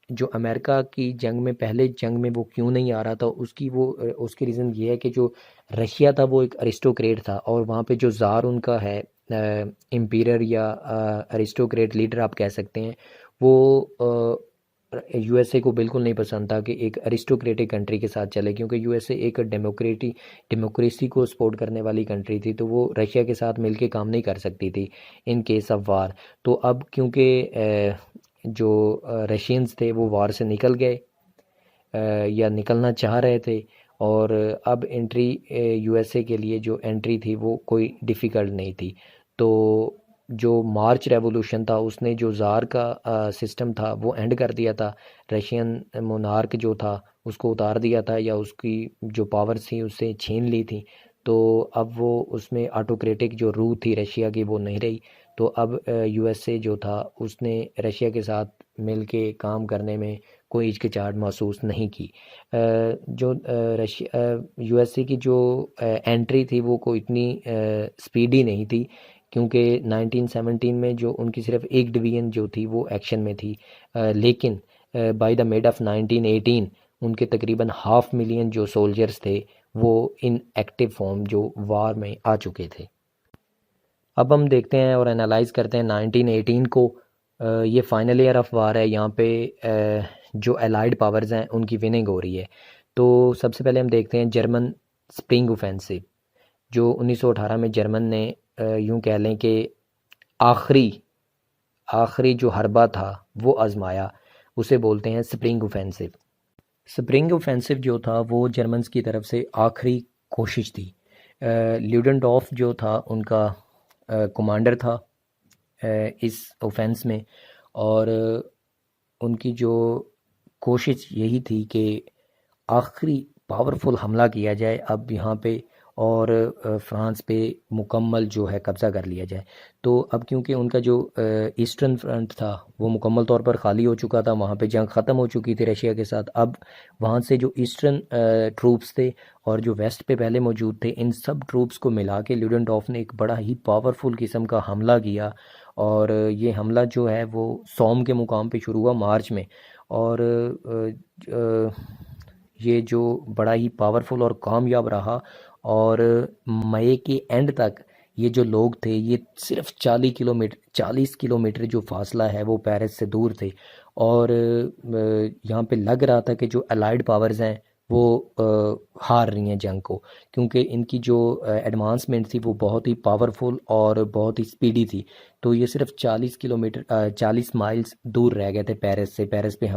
जो अमेरिका की जंग में, पहले जंग में वो क्यों नहीं आ रहा था, उसकी रीज़न ये है कि जो रशिया था वो एक अरिस्टोक्रेट था, और वहाँ पे जो ज़ार उनका है, इम्पीरियर या अरिस्टोक्रेट लीडर आप कह सकते हैं, वो यूएसए को बिल्कुल नहीं पसंद था कि एक अरिस्टोक्रेटिक कंट्री के साथ चले, क्योंकि यूएसए एक डेमोक्रेसी को सपोर्ट करने वाली कंट्री थी, तो वो रशिया के साथ मिलके काम नहीं कर सकती थी इन केस ऑफ वार। तो अब क्योंकि जो रशियंस थे वो वार से निकल गए या निकलना चाह रहे थे, और अब एंट्री यूएसए के लिए जो एंट्री थी वो कोई डिफ़िकल्ट नहीं थी। तो जो मार्च रेवोल्यूशन था उसने जो ज़ार का सिस्टम था वो एंड कर दिया था, रशियन मोनार्क जो था उसको उतार दिया था, या उसकी जो पावर थी उससे छीन ली थी। तो अब वो उसमें ऑटोक्रेटिक जो रूह थी रशिया की वो नहीं रही। तो अब यूएसए जो था उसने रशिया के साथ मिल के काम करने में कोई हिचकिचाहट महसूस नहीं की। जो रशिया यूएसए की जो एंट्री थी वो कोई इतनी स्पीडी नहीं थी, क्योंकि 1917 में जो उनकी सिर्फ एक डिवीजन जो थी वो एक्शन में थी, लेकिन बाय द मिड ऑफ 1918 उनके तकरीबन 500,000 जो सोल्जर्स थे वो इन एक्टिव फॉर्म जो वार में आ चुके थे। अब हम देखते हैं और एनालाइज करते हैं 1918 को। ये फाइनल ईयर ऑफ वार है, यहाँ पे जो एलाइड पावर्स हैं उनकी विनिंग हो रही है। तो सबसे पहले हम देखते हैं जर्मन स्प्रिंग ऑफेंसिव, जो 1918 में जर्मन ने यूं कह लें कि आखिरी आखिरी जो हरबा था वो आजमाया, उसे बोलते हैं स्प्रिंग ऑफेंसिव। स्प्रिंग ऑफेंसिव जो था वो जर्मन्स की तरफ से आखिरी कोशिश थी। ल्यूडेनडॉर्फ जो था उनका कमांडर था इस ऑफेंस में, और उनकी जो कोशिश यही थी कि आखिरी पावरफुल हमला किया जाए अब यहाँ पे, और फ्रांस पे मुकम्मल जो है कब्ज़ा कर लिया जाए। तो अब क्योंकि उनका जो ईस्टर्न फ्रंट था वो मुकम्मल तौर पर ख़ाली हो चुका था, वहाँ पे जंग ख़त्म हो चुकी थी रशिया के साथ। अब वहाँ से जो ईस्टर्न ट्रूप्स थे और जो वेस्ट पे पहले मौजूद थे, इन सब ट्रूप्स को मिला के ल्यूडेनडॉर्फ ने एक बड़ा ही पावरफुल किस्म का हमला किया। और ये हमला जो है वो सोम के मुकाम पे शुरू हुआ मार्च में। और ये जो बड़ा ही पावरफुल और कामयाब रहा। और मई के एंड तक ये जो लोग थे ये सिर्फ 40 किलोमीटर जो फासला है वो पेरिस से दूर थे। और यहाँ पे लग रहा था कि जो अलाइड पावर्स हैं वो हार रही हैं जंग को, क्योंकि इनकी जो एडवांसमेंट थी वो बहुत ही पावरफुल और बहुत ही स्पीडी थी। तो ये सिर्फ 40 माइल्स दूर रह गए थे पेरिस से। पेरिस पे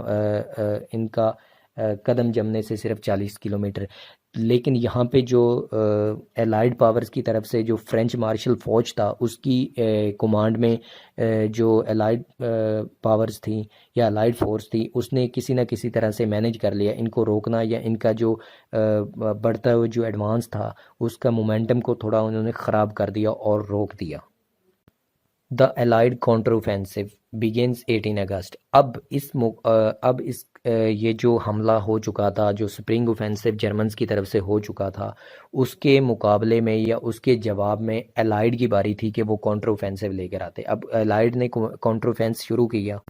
इनका कदम जमने से सिर्फ 40 किलोमीटर। लेकिन यहाँ पे जो एलाइड पावर्स की तरफ से जो फ्रेंच मार्शल फौज था उसकी कमांड में जो एलाइड पावर्स थी या एलाइड फोर्स थी, उसने किसी न किसी तरह से मैनेज कर लिया इनको रोकना, या इनका जो बढ़ता हुआ जो एडवांस था उसका मोमेंटम को थोड़ा उन्होंने ख़राब कर दिया और रोक दिया। The allied counter offensive begins 18 अगस्त। अब इस ये जो हमला हो चुका था, जो स्प्रिंग ऑफेंसिव जर्मन्स की तरफ से हो चुका था, उसके मुकाबले में या उसके जवाब में एलाइड की बारी थी कि वो काउंटर ऑफेंसिव लेकर आते। अब एलाइड ने काउंटर ऑफेंस शुरू किया।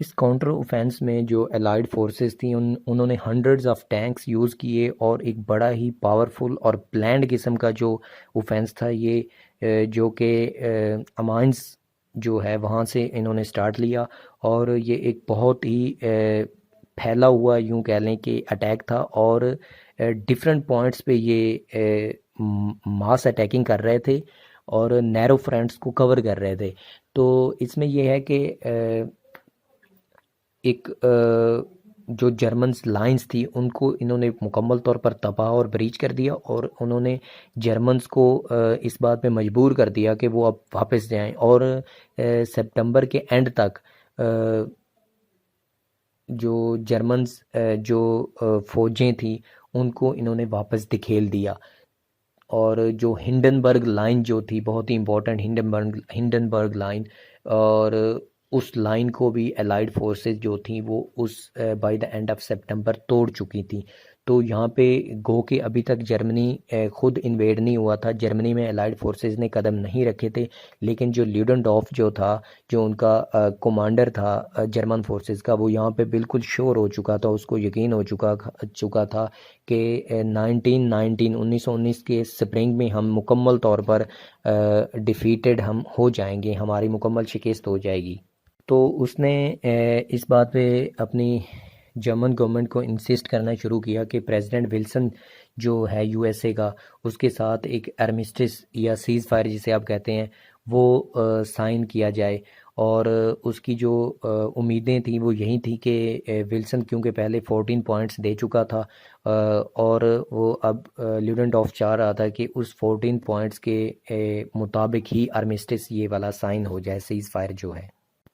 इस काउंटर ऑफेंस में जो एलाइड फोर्सेस थी उन्होंने हंड्रेड्स ऑफ टैंक्स यूज़ किए और एक बड़ा ही पावरफुल और प्लान्ड किस्म का जो ऑफेंस था ये जो कि अमाइंस जो है वहाँ से इन्होंने स्टार्ट लिया। और ये एक बहुत ही फैला हुआ यूं कह लें कि अटैक था। और डिफरेंट पॉइंट्स पे ये मास अटैकिंग कर रहे थे और नैरो फ्रंट्स को कवर कर रहे थे। तो इसमें यह है कि एक जो जर्मन लाइंस थी उनको इन्होंने मुकम्मल तौर पर तबाह और ब्रीच कर दिया। और उन्होंने जर्मन्स को इस बात पे मजबूर कर दिया कि वो अब वापस जाएं। और सितंबर के एंड तक जो जर्मन्स जो फ़ौजें थी उनको इन्होंने वापस धकेल दिया। और जो हिंडनबर्ग लाइन जो थी बहुत ही इम्पोर्टेंट हिंडनबर्ग लाइन, और उस लाइन को भी एलाइड फोर्सेस जो थी वो उस बाय द एंड ऑफ सितंबर तोड़ चुकी थी। तो यहाँ पे गो के अभी तक जर्मनी खुद इन्वेड नहीं हुआ था, जर्मनी में एलाइड फोर्सेस ने कदम नहीं रखे थे। लेकिन जो ल्यूडेनडॉर्फ जो था, जो उनका कमांडर था जर्मन फोर्सेस का, वो यहाँ पे बिल्कुल श्योर हो चुका था, उसको यकीन हो चुका था कि 1919 के स्प्रिंग में हम मुकम्मल तौर पर डिफीटेड हम हो जाएंगे, हमारी मुकम्मल शिकस्त हो जाएगी। तो उसने इस बात पे अपनी जर्मन गवर्नमेंट को इंसिस्ट करना शुरू किया कि प्रेसिडेंट विल्सन जो है यूएसए का, उसके साथ एक आर्मिस्टिस या सीज़ फायर जिसे आप कहते हैं वो साइन किया जाए। और उसकी जो उम्मीदें थी वो यही थी कि विल्सन क्योंकि पहले 14 पॉइंट्स दे चुका था और वो अब ल्यूडेनडॉर्फ चाह रहा था कि उस 14 पॉइंट्स के मुताबिक ही आर्मिस्टिस ये वाला साइन हो जाए, सीज़ फायर जो है।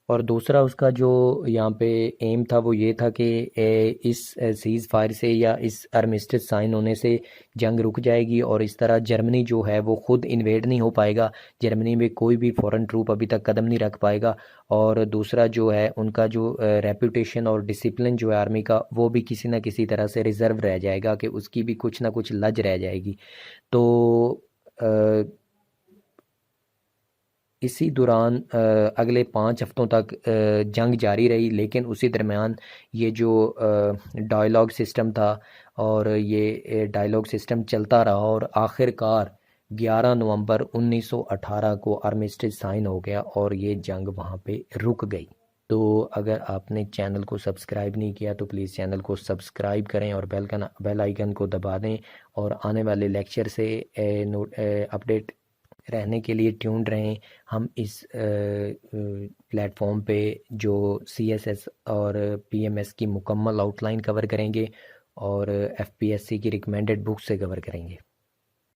और दूसरा उसका जो यहाँ पे एम था वो ये था कि इस सीज़ फायर से या इस आर्मिस्टिस साइन होने से जंग रुक जाएगी और इस तरह जर्मनी जो है वो खुद इन्वेड नहीं हो पाएगा, जर्मनी में कोई भी फॉरेन ट्रूप अभी तक कदम नहीं रख पाएगा। और दूसरा जो है उनका जो रेपुटेशन और डिसिप्लिन जो है आर्मी का वो भी किसी न किसी तरह से रिजर्व रह जाएगा, कि उसकी भी कुछ ना कुछ लज रह जाएगी। तो इसी दौरान अगले 5 हफ्तों तक जंग जारी रही। लेकिन उसी दरमियान ये जो डायलॉग सिस्टम था और ये डायलॉग सिस्टम चलता रहा और आखिरकार 11 नवंबर 1918 को आर्मिस्टिस साइन हो गया और ये जंग वहाँ पे रुक गई। तो अगर आपने चैनल को सब्सक्राइब नहीं किया तो प्लीज़ चैनल को सब्सक्राइब करें और बेल आइकन को दबा दें। और आने वाले लेक्चर से अपडेट रहने के लिए ट्यून्ड रहें। हम इस प्लेटफॉर्म पे जो CSS और PMS की मुकम्मल आउटलाइन कवर करेंगे और FPSC की रिकमेंडेड बुक से कवर करेंगे।